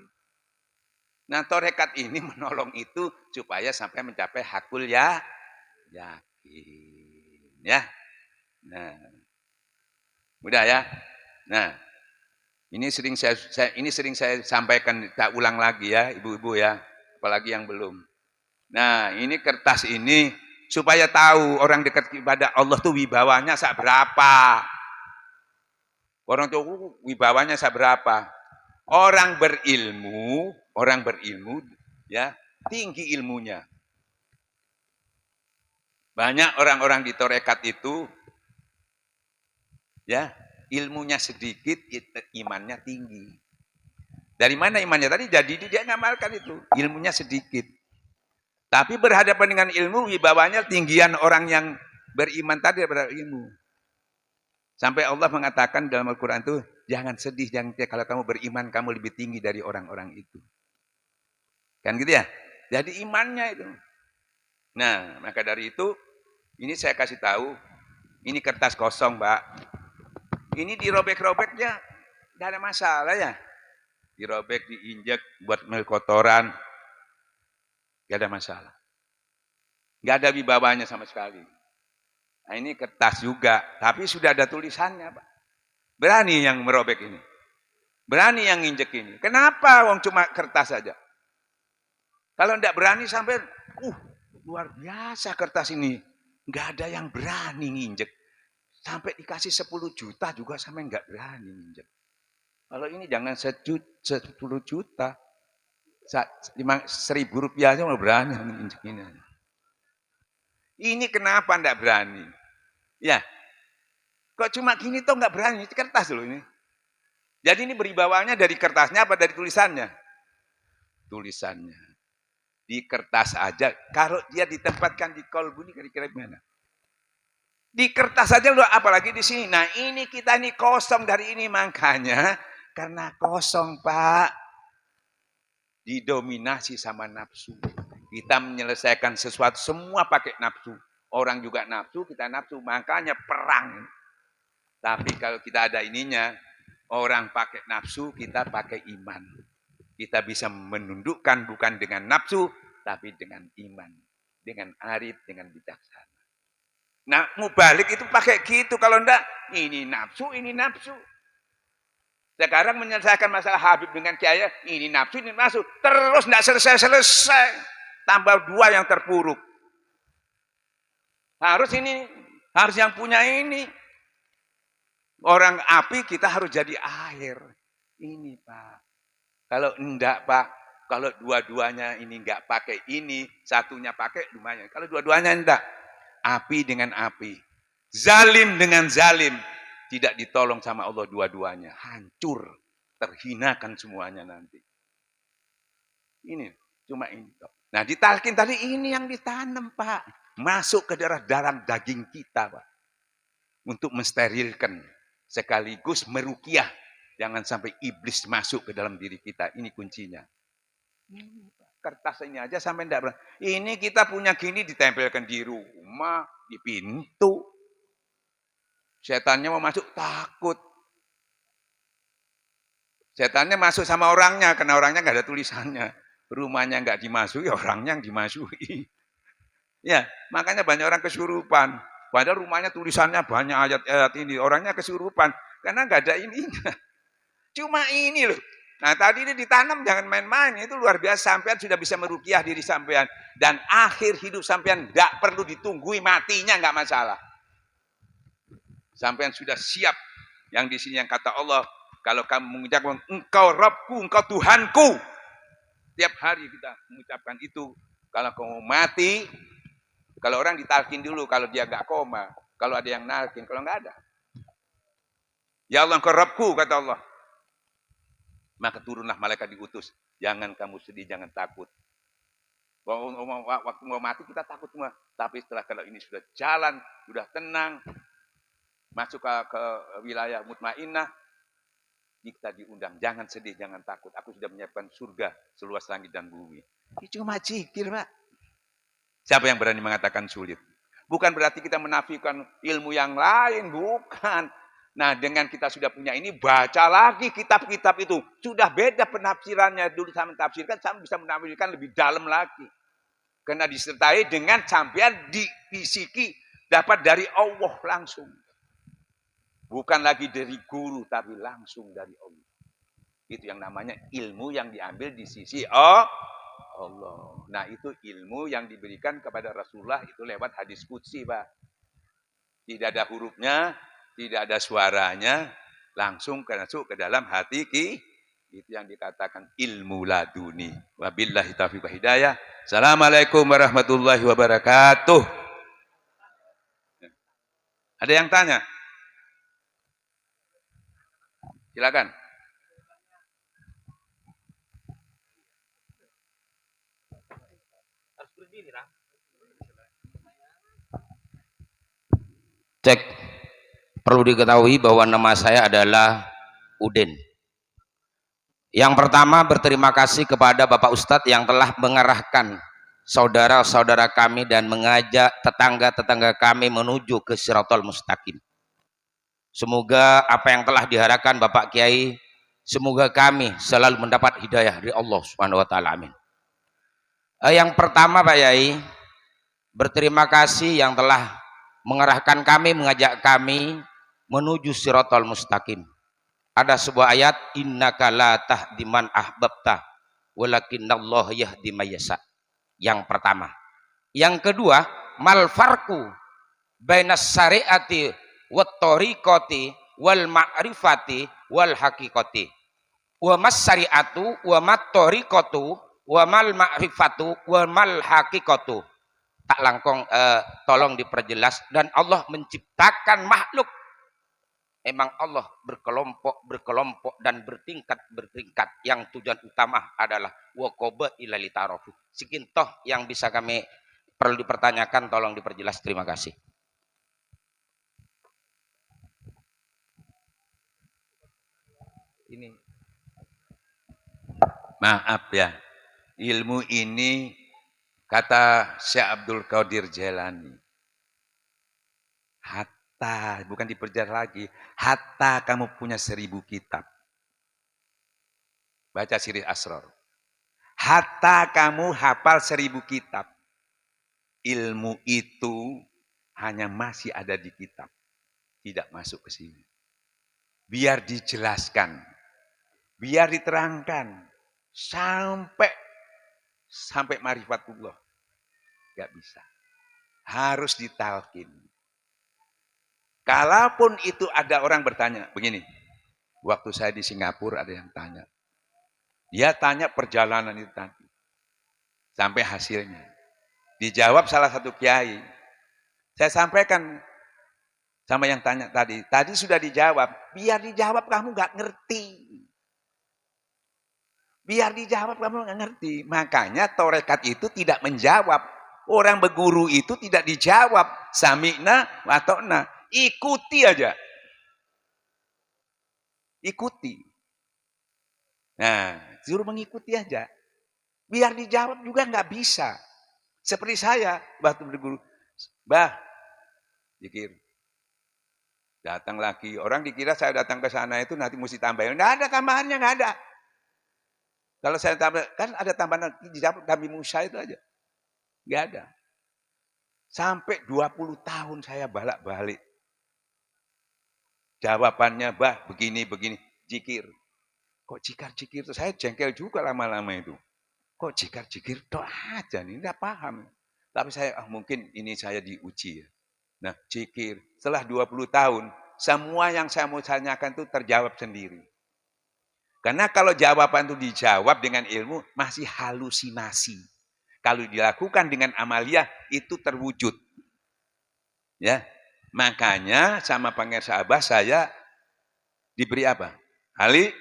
Nah torekat ini menolong itu supaya sampai mencapai hakul ya yakin ya. Nah, mudah ya. Nah, ini sering saya sampaikan, tak ulang lagi ya ibu-ibu ya, apalagi yang belum. Nah ini kertas ini supaya tahu orang dekat kepada Allah tuh wibawanya seberapa. Orang tuh wibawanya seberapa. Orang berilmu ya, tinggi ilmunya. Banyak orang-orang di torekat itu ya, ilmunya sedikit, imannya tinggi. Dari mana imannya tadi? Jadi dia ngamalkan itu, ilmunya sedikit. Tapi berhadapan dengan ilmu, wibawanya tinggian orang yang beriman tadi berilmu. Sampai Allah mengatakan dalam Al-Quran itu, jangan sedih, kalau kamu beriman, kamu lebih tinggi dari orang-orang itu. Kan gitu ya? Jadi imannya itu. Nah, maka dari itu, ini saya kasih tahu, ini kertas kosong, Mbak. Ini dirobek-robeknya, tidak ada masalah ya. Dirobek, diinjek, buat kotoran, tidak ada masalah. Tidak ada wibawanya sama sekali. Nah ini kertas juga, tapi sudah ada tulisannya, Pak. Berani yang merobek ini. Berani yang nginjek ini. Kenapa wong cuma kertas saja? Kalau tidak berani sampai, luar biasa kertas ini. Nggak ada yang berani nginjek. Sampai dikasih 10 juta juga sampai nggak berani nginjek. Kalau ini jangan 10 juta. 1.000 rupiah aja mau berani nginjek ini. Ini kenapa nggak berani? Ya, kok cuma gini toh nggak berani? Ini kertas loh ini. Jadi ini beribawanya dari kertasnya apa dari tulisannya? Tulisannya. Di kertas aja. Kalau dia ditempatkan di kolbu ini kira-kira gimana? Di kertas aja loh, apalagi di sini. Nah ini kita ini kosong dari ini, makanya karena kosong Pak, didominasi sama nafsu. Kita menyelesaikan sesuatu semua pakai nafsu. Orang juga nafsu, kita nafsu. Makanya perang. Tapi kalau kita ada ininya, orang pakai nafsu, kita pakai iman. Kita bisa menundukkan bukan dengan nafsu, tapi dengan iman. Dengan arif, dengan bijaksana. Nah, mubalik itu pakai gitu. Kalau enggak, ini nafsu, ini nafsu. Sekarang menyelesaikan masalah Habib dengan Kiai, ini nafsu, ini nafsu. Terus enggak selesai-selesai. Tambah dua yang terpuruk. Harus ini, harus yang punya ini. Orang api kita harus jadi air. Ini Pak. Kalau enggak Pak, kalau dua-duanya ini enggak pakai ini, satunya pakai lumayan. Kalau dua-duanya enggak, api dengan api. Zalim dengan zalim. Tidak ditolong sama Allah dua-duanya. Hancur. Terhinakan semuanya nanti. Ini, cuma ini. Nah di talqin tadi ini yang ditanam Pak. Masuk ke darah daging kita Pak. Untuk mensterilkan. Sekaligus merukiah. Jangan sampai iblis masuk ke dalam diri kita. Ini kuncinya. Kertas ini aja sampai enggak pernah. Ini kita punya gini ditempelkan di rumah, di pintu. Setannya mau masuk takut. Setannya masuk sama orangnya karena orangnya enggak ada tulisannya. Rumahnya enggak dimasuki, orangnya yang dimasuki. Ya, makanya banyak orang kesurupan. Padahal rumahnya tulisannya banyak ayat-ayat ini. Orangnya kesurupan. Karena nggak ada ininya. Cuma ini loh. Nah tadi ini ditanam jangan main-main. Itu luar biasa. Sampean sudah bisa merukiah diri sampean. Dan akhir hidup sampean nggak perlu ditunggui matinya nggak masalah. Sampean sudah siap. Yang di sini yang kata Allah. Kalau kamu mengucapkan engkau Rabbku, engkau Tuhanku. Tiap hari kita mengucapkan itu. Kalau kamu mati. Kalau orang ditalkin dulu, kalau dia gak koma. Kalau ada yang nalkin, kalau gak ada. Ya Allah, engkau Rabbku, kata Allah. Maka turunlah malaikat diutus. Jangan kamu sedih, jangan takut. Waktu mau mati kita takut semua. Tapi setelah kalau ini sudah jalan, sudah tenang. Masuk ke wilayah mutmainnah. Kita diundang. Jangan sedih, jangan takut. Aku sudah menyiapkan surga seluas langit dan bumi. Ini cuma zikir, Pak. Siapa yang berani mengatakan sulit? Bukan berarti kita menafikan ilmu yang lain, bukan. Nah, dengan kita sudah punya ini, baca lagi kitab-kitab itu. Sudah beda penafsirannya. Dulu saya mentafsirkan, saya bisa menafsirkan lebih dalam lagi. Karena disertai dengan sampean dibisiki dapat dari Allah langsung. Bukan lagi dari guru, tapi langsung dari Allah. Itu yang namanya ilmu yang diambil di sisi Allah. Nah itu ilmu yang diberikan kepada Rasulullah itu lewat hadis qudsi Pak. Tidak ada hurufnya, tidak ada suaranya, langsung masuk ke dalam hati itu yang dikatakan ilmu laduni. Wabillahi taufiq wal hidayah. Assalamualaikum warahmatullahi wabarakatuh. Ada yang tanya? Silakan. Cek, perlu diketahui bahwa nama saya adalah Udin. Yang pertama berterima kasih kepada Bapak Ustadz yang telah mengarahkan saudara-saudara kami dan mengajak tetangga-tetangga kami menuju ke Shirathul Mustaqim. Semoga apa yang telah diharapkan Bapak Kiai, semoga kami selalu mendapat hidayah dari Allah Subhanahu wa taala. Amin. Yang pertama Pak Yai, berterima kasih yang telah mengarahkan kami, mengajak kami menuju Shirathul Mustaqim. Ada sebuah ayat, innaka la tahdi man ahbabta walakinnallaha yahdi may yasha. Yang pertama. Yang kedua, mal farqu bainas syariati wat tariqati wal ma'rifati wal haqiqati. Wa mas syariatu wa mat tariqatu wa mal ma'rifatu wa mal haqiqatu. Tak langkong tolong diperjelas. Dan Allah menciptakan makhluk. Emang Allah berkelompok dan bertingkat. Yang tujuan utama adalah waqoba ilali tarofu. Sekintoh yang bisa kami perlu dipertanyakan, tolong diperjelas. Terima kasih. Ini maaf ya, ilmu ini kata Syekh Abdul Qadir Jailani, hatta, bukan diperjelas lagi, hatta kamu punya 1000 kitab. Baca Sirri Asrar. Hatta kamu hafal 1000 kitab. Ilmu itu hanya masih ada di kitab, tidak masuk ke sini. Biar dijelaskan, biar diterangkan sampai marifatullah. Gak bisa. Harus ditalkin. Kalaupun itu ada orang bertanya, begini. Waktu saya di Singapura ada yang tanya. Dia tanya perjalanan itu tadi. Sampai hasilnya. Dijawab salah satu kiai. Saya sampaikan sama yang tanya tadi. Tadi sudah dijawab. Biar dijawab kamu gak ngerti. Biar dijawab kamu gak ngerti. Makanya torekat itu tidak menjawab. Orang berguru itu tidak dijawab. Sami'na wa ta'na. Ikuti aja. Ikuti. Nah, suruh mengikuti aja. Biar dijawab juga nggak bisa. Seperti saya, waktu berguru. Bah, zikir. Datang lagi. Orang dikira saya datang ke sana itu nanti mesti tambahin. Nggak ada tambahannya, nggak ada. Kalau saya tambah, kan ada tambahan dijawab Nabi Musa itu aja. Nggak ada. Sampai 20 tahun saya balak-balik. Jawabannya, bah, begini, jikir. Kok jikar-jikir itu? Saya jengkel juga lama-lama itu. Kok jikar-jikir? Doa aja nih, tidak paham. Tapi saya, mungkin ini saya diuji ya. Nah, jikir. Setelah 20 tahun, semua yang saya mau tanyakan itu terjawab sendiri. Karena kalau jawaban itu dijawab dengan ilmu, masih halusinasi. Kalau dilakukan dengan amalia, itu terwujud. Ya. Makanya sama Pangeran Sahabah saya diberi apa? Ali,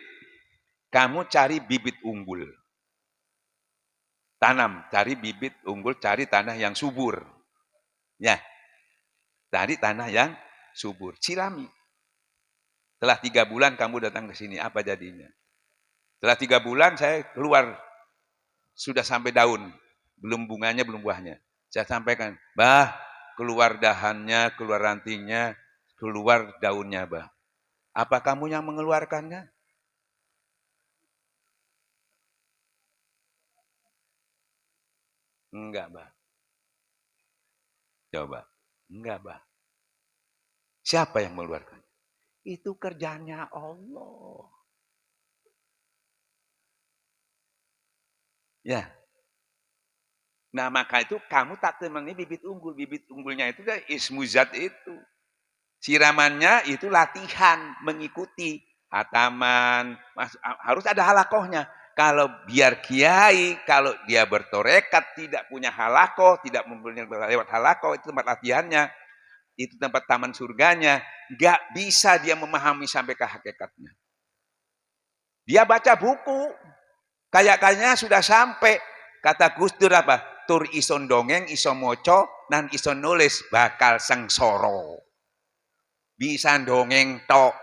kamu cari bibit unggul. Tanam, cari bibit unggul, cari tanah yang subur. Ya, cari tanah yang subur. Sirami. Setelah 3 bulan kamu datang ke sini, apa jadinya? Setelah 3 bulan saya keluar, sudah sampai daun. Belum bunganya, belum buahnya. Saya sampaikan, bah, keluar dahannya, keluar rantingnya, keluar daunnya, bah. Apa kamu yang mengeluarkannya? Enggak, bah. Coba. Enggak, bah. Siapa yang mengeluarkannya? Itu kerjanya Allah. Ya. Nah, maka itu kamu tak temani bibit unggul. Bibit unggulnya itu ismuzat itu. Siramannya itu latihan, mengikuti. Hataman, harus ada halakohnya. Kalau biar kiai, kalau dia bertorekat, tidak punya halakoh, tidak mempunyai lewat halakoh, itu tempat latihannya. Itu tempat taman surganya. Gak bisa dia memahami sampai ke hakikatnya. Dia baca buku. Kayaknya sudah sampai. Kata Gus Dur apa? Tur ison dongeng, ison moco, nan ison nulis bakal sengsara. Bisa dongeng tok.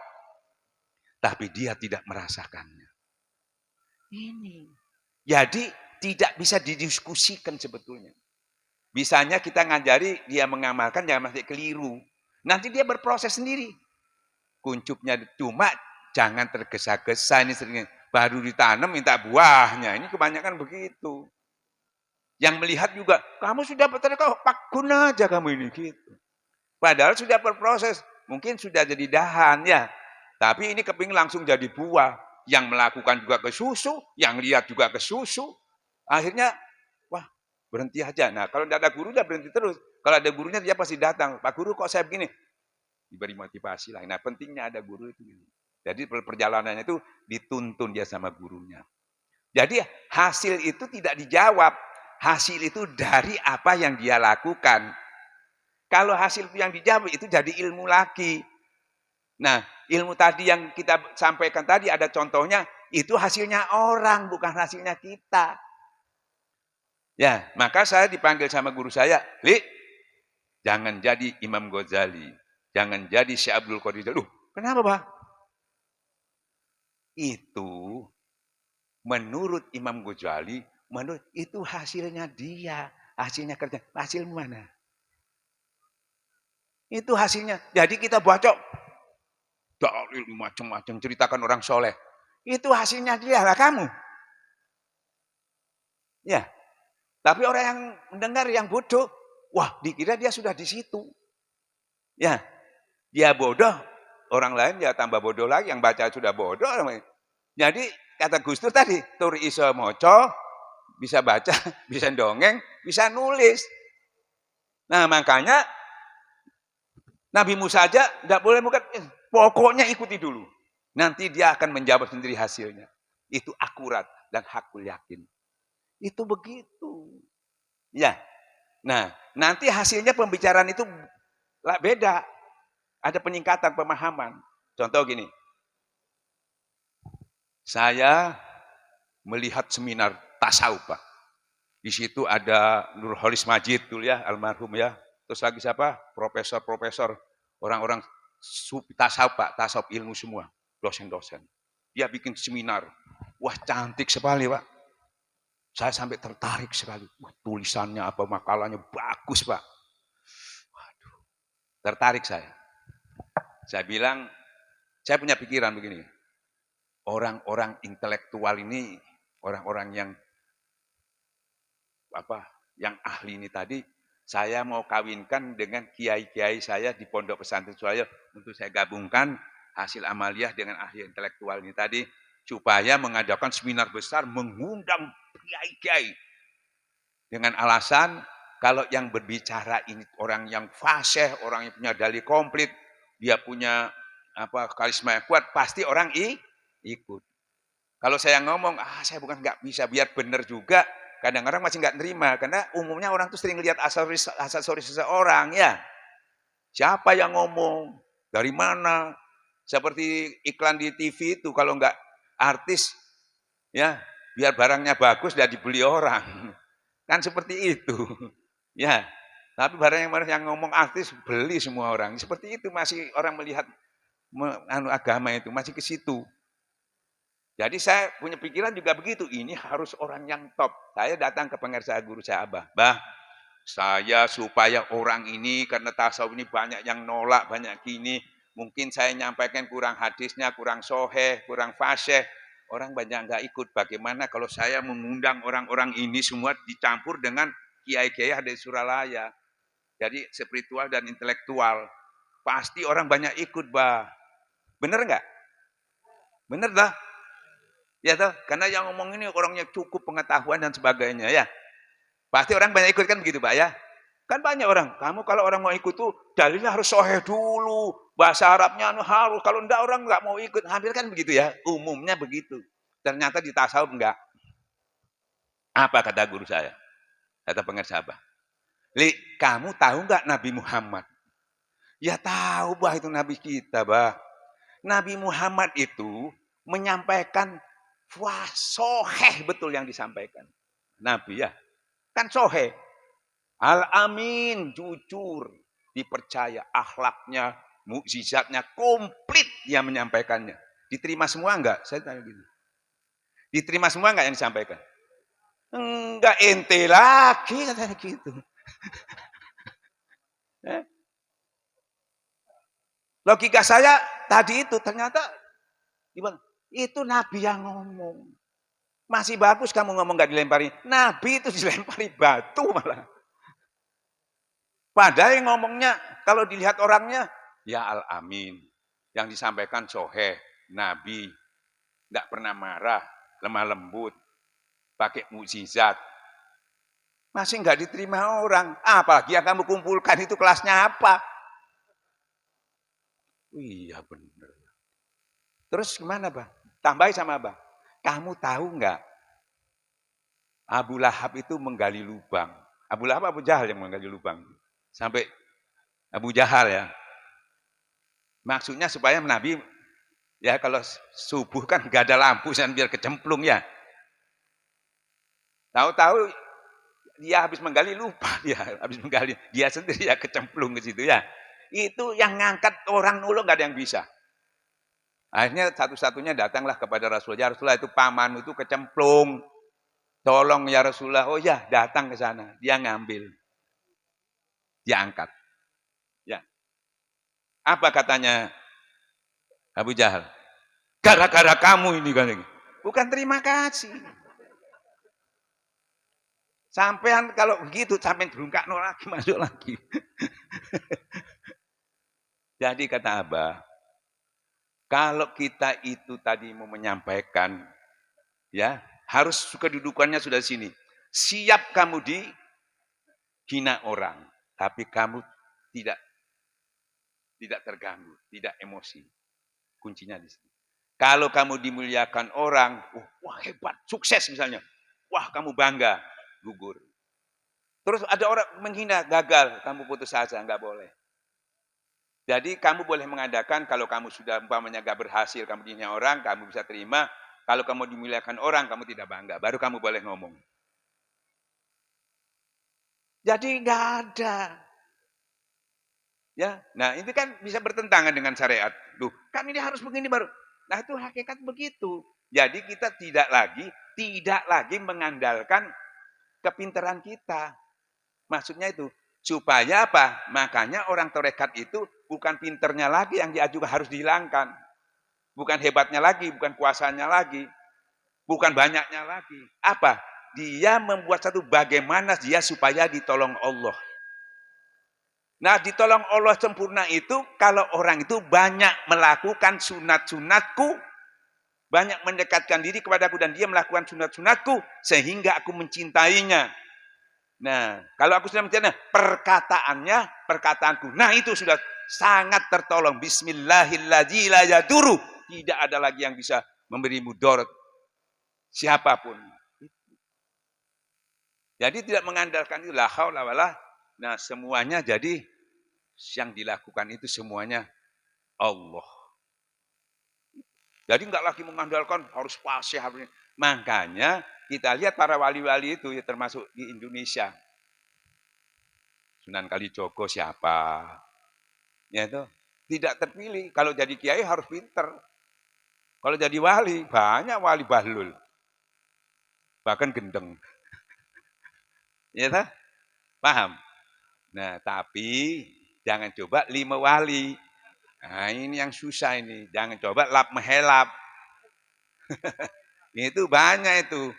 Tapi dia tidak merasakannya. Ini. Jadi tidak bisa didiskusikan sebetulnya. Bisanya kita ngajari, dia mengamalkan, jangan masih keliru. Nanti dia berproses sendiri. Kuncupnya cuma jangan tergesa-gesa ini sering. Baru ditanam minta buahnya. Ini kebanyakan begitu. Yang melihat juga, kamu sudah bertorekat, pak guna aja kamu ini gitu. Padahal sudah berproses, mungkin sudah jadi dahan ya. Tapi ini kepingin langsung jadi buah. Yang melakukan juga ke susu, yang lihat juga ke susu. Akhirnya, wah berhenti aja. Nah kalau tidak ada guru, dia berhenti terus. Kalau ada gurunya, dia pasti datang. Pak guru kok saya begini? Diberi motivasi lah. Nah pentingnya ada guru itu. Jadi perjalanannya itu dituntun dia sama gurunya. Jadi hasil itu tidak dijawab. Hasil itu dari apa yang dia lakukan. Kalau hasil yang dijawab itu jadi ilmu lagi. Nah, ilmu tadi yang kita sampaikan tadi ada contohnya, itu hasilnya orang, bukan hasilnya kita. Ya, maka saya dipanggil sama guru saya, Li, jangan jadi Imam Ghazali, jangan jadi Syekh Abdul Qadir. Kenapa, Pak? Itu menurut Imam Ghazali, menurut itu hasilnya dia, hasilnya kerja. Hasil mana? Itu hasilnya. Jadi kita baca dalil macam-macam, ceritakan orang soleh. Itu hasilnya dia lah kamu. Ya. Tapi orang yang mendengar yang bodoh, wah dikira dia sudah di situ. Ya, dia bodoh, orang lain ya tambah bodoh lagi, yang baca sudah bodoh. Jadi kata Gus Dur tadi, tur iso moco, bisa baca, bisa dongeng, bisa nulis. Nah makanya Nabi Musa aja tidak boleh bukan, pokoknya ikuti dulu. Nanti dia akan menjawab sendiri hasilnya. Itu akurat dan hakul yakin. Itu begitu. Ya. Nah, nanti hasilnya pembicaraan itu beda. Ada peningkatan pemahaman. Contoh gini. Saya melihat seminar tasawuf, Pak. Di situ ada Nurholis Majid dulu ya, almarhum ya. Terus lagi siapa? Profesor-profesor, orang-orang tasawuf, Pak, tasawuf ilmu semua, dosen-dosen. Dia bikin seminar. Wah, cantik sekali, Pak. Saya sampai tertarik sekali. Wah, tulisannya apa, makalahnya bagus, Pak. Waduh, tertarik saya. Saya bilang, saya punya pikiran begini. Orang-orang intelektual ini, orang-orang yang ahli ini tadi, saya mau kawinkan dengan kiai-kiai saya di pondok pesantren saya untuk saya gabungkan hasil amaliyah dengan ahli intelektual ini tadi, supaya mengadakan seminar besar mengundang kiai-kiai dengan alasan kalau yang berbicara ini orang yang fasih, orang yang punya dalil komplit, dia punya karisma yang kuat, pasti orang ikut. Kalau saya ngomong, saya bukan nggak bisa, biar benar juga, kadang-kadang masih nggak nerima, karena umumnya orang tuh sering lihat aksesoris seseorang, ya. Siapa yang ngomong? Dari mana? Seperti iklan di TV itu, kalau nggak artis, ya, biar barangnya bagus, dan dibeli orang. Kan seperti itu. Ya, tapi barang yang ngomong artis, beli semua orang. Seperti itu masih orang melihat agama itu, masih ke situ. Jadi saya punya pikiran juga begitu, ini harus orang yang top. Saya datang ke pengarsa guru saya, Bah, saya supaya orang ini, karena tasawuf ini banyak yang nolak, banyak gini, mungkin saya nyampaikan kurang hadisnya, kurang soheh, kurang fasih, orang banyak nggak ikut. Bagaimana kalau saya mengundang orang-orang ini semua dicampur dengan kiai-kiai dari Suralaya. Jadi spiritual dan intelektual. Pasti orang banyak ikut, Bah. Bener nggak? Bener dah. Ya toh, karena yang ngomong ini orangnya cukup pengetahuan dan sebagainya ya. Pasti orang banyak ikut kan begitu, Pak ya. Kan banyak orang, kamu kalau orang mau ikut tuh dalilnya harus sahih dulu, bahasa Arabnya harus, kalau enggak orang enggak mau ikut. Hampir kan begitu ya, umumnya begitu. Ternyata di tasawuf enggak. Apa kata guru saya? Kata pengarsa Abah. Li, kamu tahu enggak Nabi Muhammad? Ya tahu, Bah, itu Nabi kita, Bah. Nabi Muhammad itu menyampaikan wah, soheh betul yang disampaikan. Nabi ya, kan soheh. Al-amin, jujur, dipercaya, akhlaknya, mukjizatnya, komplit dia menyampaikannya. Diterima semua enggak? Saya tanya gitu. Diterima semua enggak yang disampaikan? Enggak, ente lagi, katanya gitu. Logika saya tadi itu ternyata gimana? Itu Nabi yang ngomong. Masih bagus kamu ngomong gak dilempari. Nabi itu dilempari batu malah. Padahal yang ngomongnya, kalau dilihat orangnya, ya al-amin. Yang disampaikan soheh, Nabi. Gak pernah marah, lemah lembut. Pakai mukjizat. Masih gak diterima orang. Apalagi yang kamu kumpulkan itu kelasnya apa? Iya benar. Terus gimana, Bang? Tambahin sama Abang. Kamu tahu nggak? Abu Lahab itu menggali lubang. Abu Lahab Abu Jahal yang menggali lubang. Sampai Abu Jahal ya. Maksudnya supaya Nabi, ya kalau subuh kan nggak ada lampu, biar kecemplung ya. Tahu-tahu dia habis menggali lupa, dia sendiri ya kecemplung ke situ ya. Itu yang ngangkat orang nulung nggak ada yang bisa. Akhirnya satu-satunya datanglah kepada Rasulullah. Ya Rasulullah, itu pamanmu itu kecemplung. Tolong ya Rasulullah. Oh ya, datang ke sana. Dia ngambil. Dia angkat. Ya. Apa katanya Abu Jahal? Gara-gara kamu ini kan. Bukan terima kasih. Sampean kalau begitu sampean berungkak lagi, masuk lagi. Jadi kata Abah, kalau kita itu tadi mau menyampaikan, ya harus kedudukannya sudah sini. Siap kamu dihina orang, tapi kamu tidak terganggu, tidak emosi. Kuncinya di sini. Kalau kamu dimuliakan orang, wah hebat, sukses misalnya. Wah kamu bangga, gugur. Terus ada orang menghina, gagal, kamu putus asa, nggak boleh. Jadi kamu boleh mengadakan kalau kamu sudah umpamanya nggak berhasil, kamu dihina orang, kamu bisa terima. Kalau kamu dimuliakan orang, kamu tidak bangga, baru kamu boleh ngomong. Jadi nggak ada. Ya, nah ini kan bisa bertentangan dengan syariat. Duh, kan ini harus begini baru. Nah itu hakikat begitu. Jadi kita tidak lagi mengandalkan kepintaran kita. Maksudnya itu supaya apa? Makanya orang torekat itu bukan pinternya lagi yang diajukan, harus dihilangkan. Bukan hebatnya lagi, bukan kuasanya lagi, bukan banyaknya lagi. Apa? Dia membuat satu bagaimana dia supaya ditolong Allah. Nah, ditolong Allah sempurna itu kalau orang itu banyak melakukan sunat-sunatku, banyak mendekatkan diri kepadaku dan dia melakukan sunat-sunatku sehingga aku mencintainya. Nah, kalau aku sudah mencintainya, perkataanku. Nah, itu sudah sangat tertolong. Bismillahirrahmanirrahim. Tidak ada lagi yang bisa memberi mudarat siapapun. Jadi tidak mengandalkan itu la haula wala. Nah, semuanya jadi yang dilakukan itu semuanya Allah. Jadi enggak lagi mengandalkan harus fasih, harus. Makanya kita lihat para wali-wali itu ya, termasuk di Indonesia. Sunan Kalijogo siapa? Ya itu tidak terpilih. Kalau jadi kiai harus pinter. Kalau jadi wali, banyak wali bahlul. Bahkan gendeng. Ya toh? Paham? Nah, tapi jangan coba 5 wali. Nah, ini yang susah ini. Jangan coba lap mehelap. Itu banyak itu.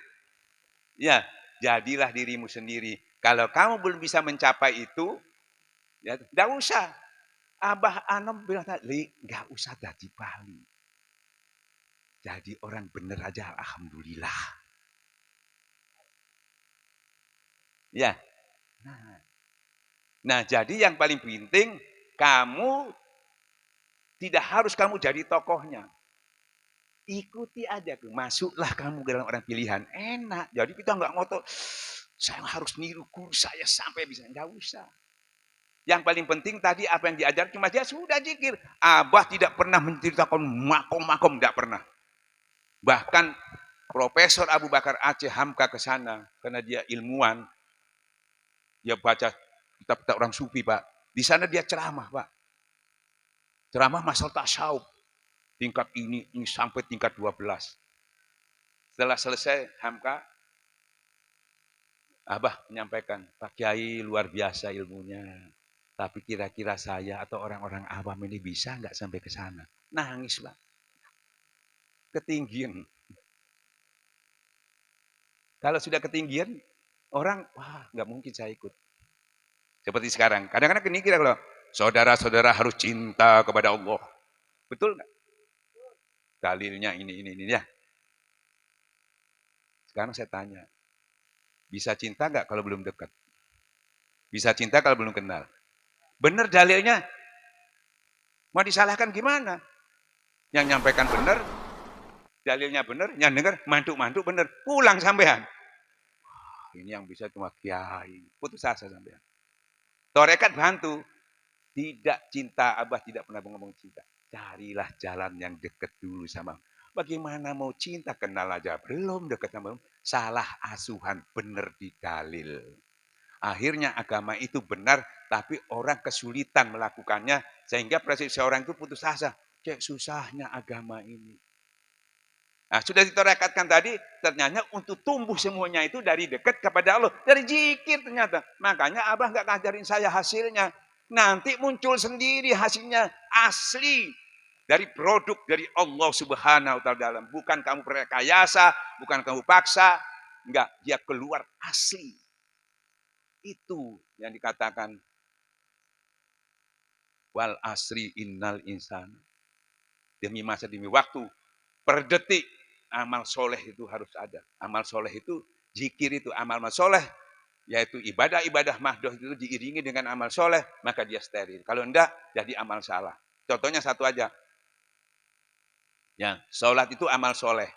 Ya, jadilah dirimu sendiri. Kalau kamu belum bisa mencapai itu, ya enggak usah. Abah Anom bilang tadi, enggak usah jadi wali. Jadi orang benar aja, alhamdulillah. Ya. Nah, jadi yang paling penting kamu tidak harus kamu jadi tokohnya. Ikuti aja, masuklah kamu ke dalam orang pilihan. Enak. Jadi kita enggak ngotot, saya harus niru guru saya sampai bisa. Enggak usah. Yang paling penting tadi apa yang diajar cuma dia sudah zikir. Abah tidak pernah menceritakan makom-makom, tidak pernah. Bahkan Profesor Abu Bakar Aceh Hamka ke sana karena dia ilmuwan. Dia baca kitab-kitab orang sufi, Pak. Di sana dia ceramah, Pak. Ceramah masalah tasawuf. Tingkat ini sampai tingkat 12. Setelah selesai Hamka, Abah menyampaikan, Pak Kiai luar biasa ilmunya. Tapi kira-kira saya atau orang-orang awam ini bisa nggak sampai ke sana? Nangis, Pak. Ketinggian. Kalau sudah ketinggian, orang, wah nggak mungkin saya ikut. Seperti sekarang. Kadang-kadang ini kira kalau saudara-saudara harus cinta kepada Allah. Betul nggak? Dalilnya ini ya. Sekarang saya tanya, bisa cinta nggak kalau belum dekat? Bisa cinta kalau belum kenal? Benar dalilnya? Mau disalahkan gimana? Yang nyampaikan benar, dalilnya benar, yang dengar mantuk-mantuk benar. Pulang sampean. Ini yang bisa cuma kiai. Putus asa sampean. Torekat bantu. Tidak cinta, Abah tidak pernah ngomong cinta. Carilah jalan yang dekat dulu sama. Bagaimana mau cinta, kenal aja belum, dekat sama belum. Salah asuhan, benar di dalil. Akhirnya agama itu benar, tapi orang kesulitan melakukannya. Sehingga seorang itu putus asa. Cek susahnya agama ini. Nah, sudah ditorekatkan tadi, ternyata untuk tumbuh semuanya itu dari dekat kepada Allah. Dari zikir ternyata. Makanya Abah nggak ngajarin saya hasilnya. Nanti muncul sendiri hasilnya asli. Dari produk dari Allah Subhanahu wa ta'ala. Bukan kamu rekayasa, bukan kamu paksa. Enggak, dia keluar asli. Itu yang dikatakan Wal asri innal insana. Demi masa, demi waktu, per detik amal soleh itu harus ada. Amal soleh itu, zikir itu amal soleh, yaitu ibadah-ibadah mahdoh itu diiringi dengan amal soleh, maka dia steril. Kalau enggak, jadi amal salah. Contohnya satu aja. Ya, sholat itu amal soleh.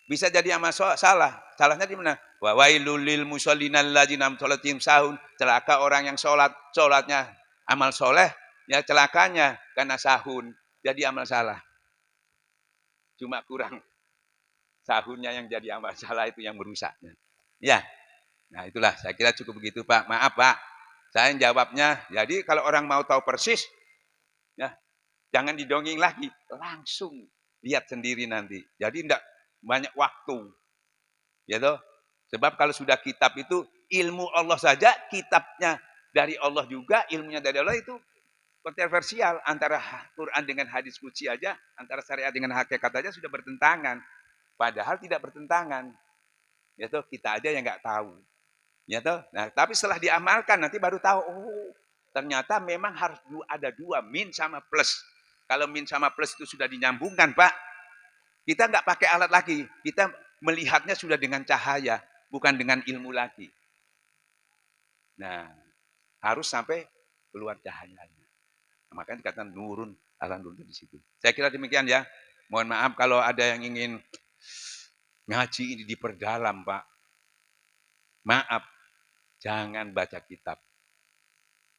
Bisa jadi amal salah. Salahnya di mana? Wa wailul lil musallina alladzina sholatihim sahun. Celaka orang yang sholatnya amal soleh, ya celakanya karena sahun. Jadi amal salah. Cuma kurang sahunnya yang jadi amal salah, itu yang merusaknya. Ya, nah itulah saya kira cukup begitu Pak. Maaf Pak, saya jawabnya. Jadi kalau orang mau tahu persis, ya jangan didongeng lagi, langsung lihat sendiri nanti. Jadi tidak banyak waktu, ya toh. Sebab kalau sudah kitab itu ilmu Allah saja, kitabnya dari Allah juga, ilmunya dari Allah itu kontroversial. Antara Quran dengan hadis qudsi aja, antara syariat dengan hakikat aja sudah bertentangan. Padahal tidak bertentangan. Ya toh, kita aja yang nggak tahu. Ya toh. Nah, tapi setelah diamalkan nanti baru tahu, oh, ternyata memang harus ada dua, min sama plus. Kalau min sama plus itu sudah dinyambungkan, Pak, kita nggak pakai alat lagi. Kita melihatnya sudah dengan cahaya, bukan dengan ilmu lagi. Nah, harus sampai keluar cahayanya. Nah, makanya dikatakan nurun ala nurun di situ. Saya kira demikian ya. Mohon maaf kalau ada yang ingin ngaji ini diperdalam, Pak. Maaf, jangan baca kitab.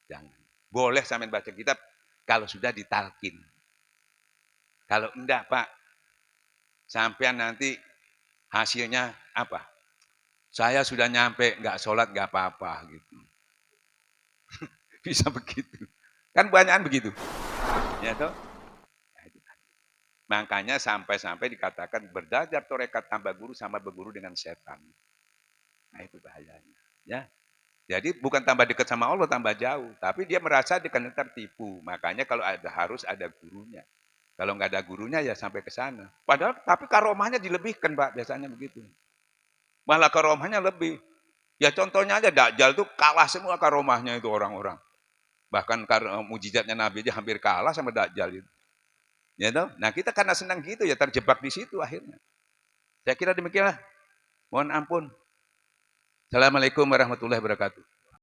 Jangan. Boleh sampai baca kitab kalau sudah ditalkin. Kalau enggak, Pak, sampean nanti hasilnya apa? Saya sudah nyampe, enggak sholat, enggak apa-apa gitu. Bisa begitu. Kan banyakan begitu. Ya toh? Makanya sampai-sampai dikatakan berdasar torekat tambah guru sama berguru dengan setan. Nah itu bahayanya. Ya. Jadi bukan tambah dekat sama Allah, tambah jauh. Tapi dia merasa dia akan tertipu. Makanya kalau harus ada gurunya. Kalau nggak ada gurunya ya sampai ke sana. Padahal tapi karomahnya dilebihkan Pak, biasanya begitu. Malah karomahnya lebih. Ya contohnya aja Dajjal tuh kalah semua karomahnya itu orang-orang. Bahkan mujizatnya Nabi aja hampir kalah sama Dajjal itu. Ya toh? Nah kita karena senang gitu ya terjebak di situ akhirnya. Saya kira demikianlah. Mohon ampun. Assalamualaikum warahmatullahi wabarakatuh.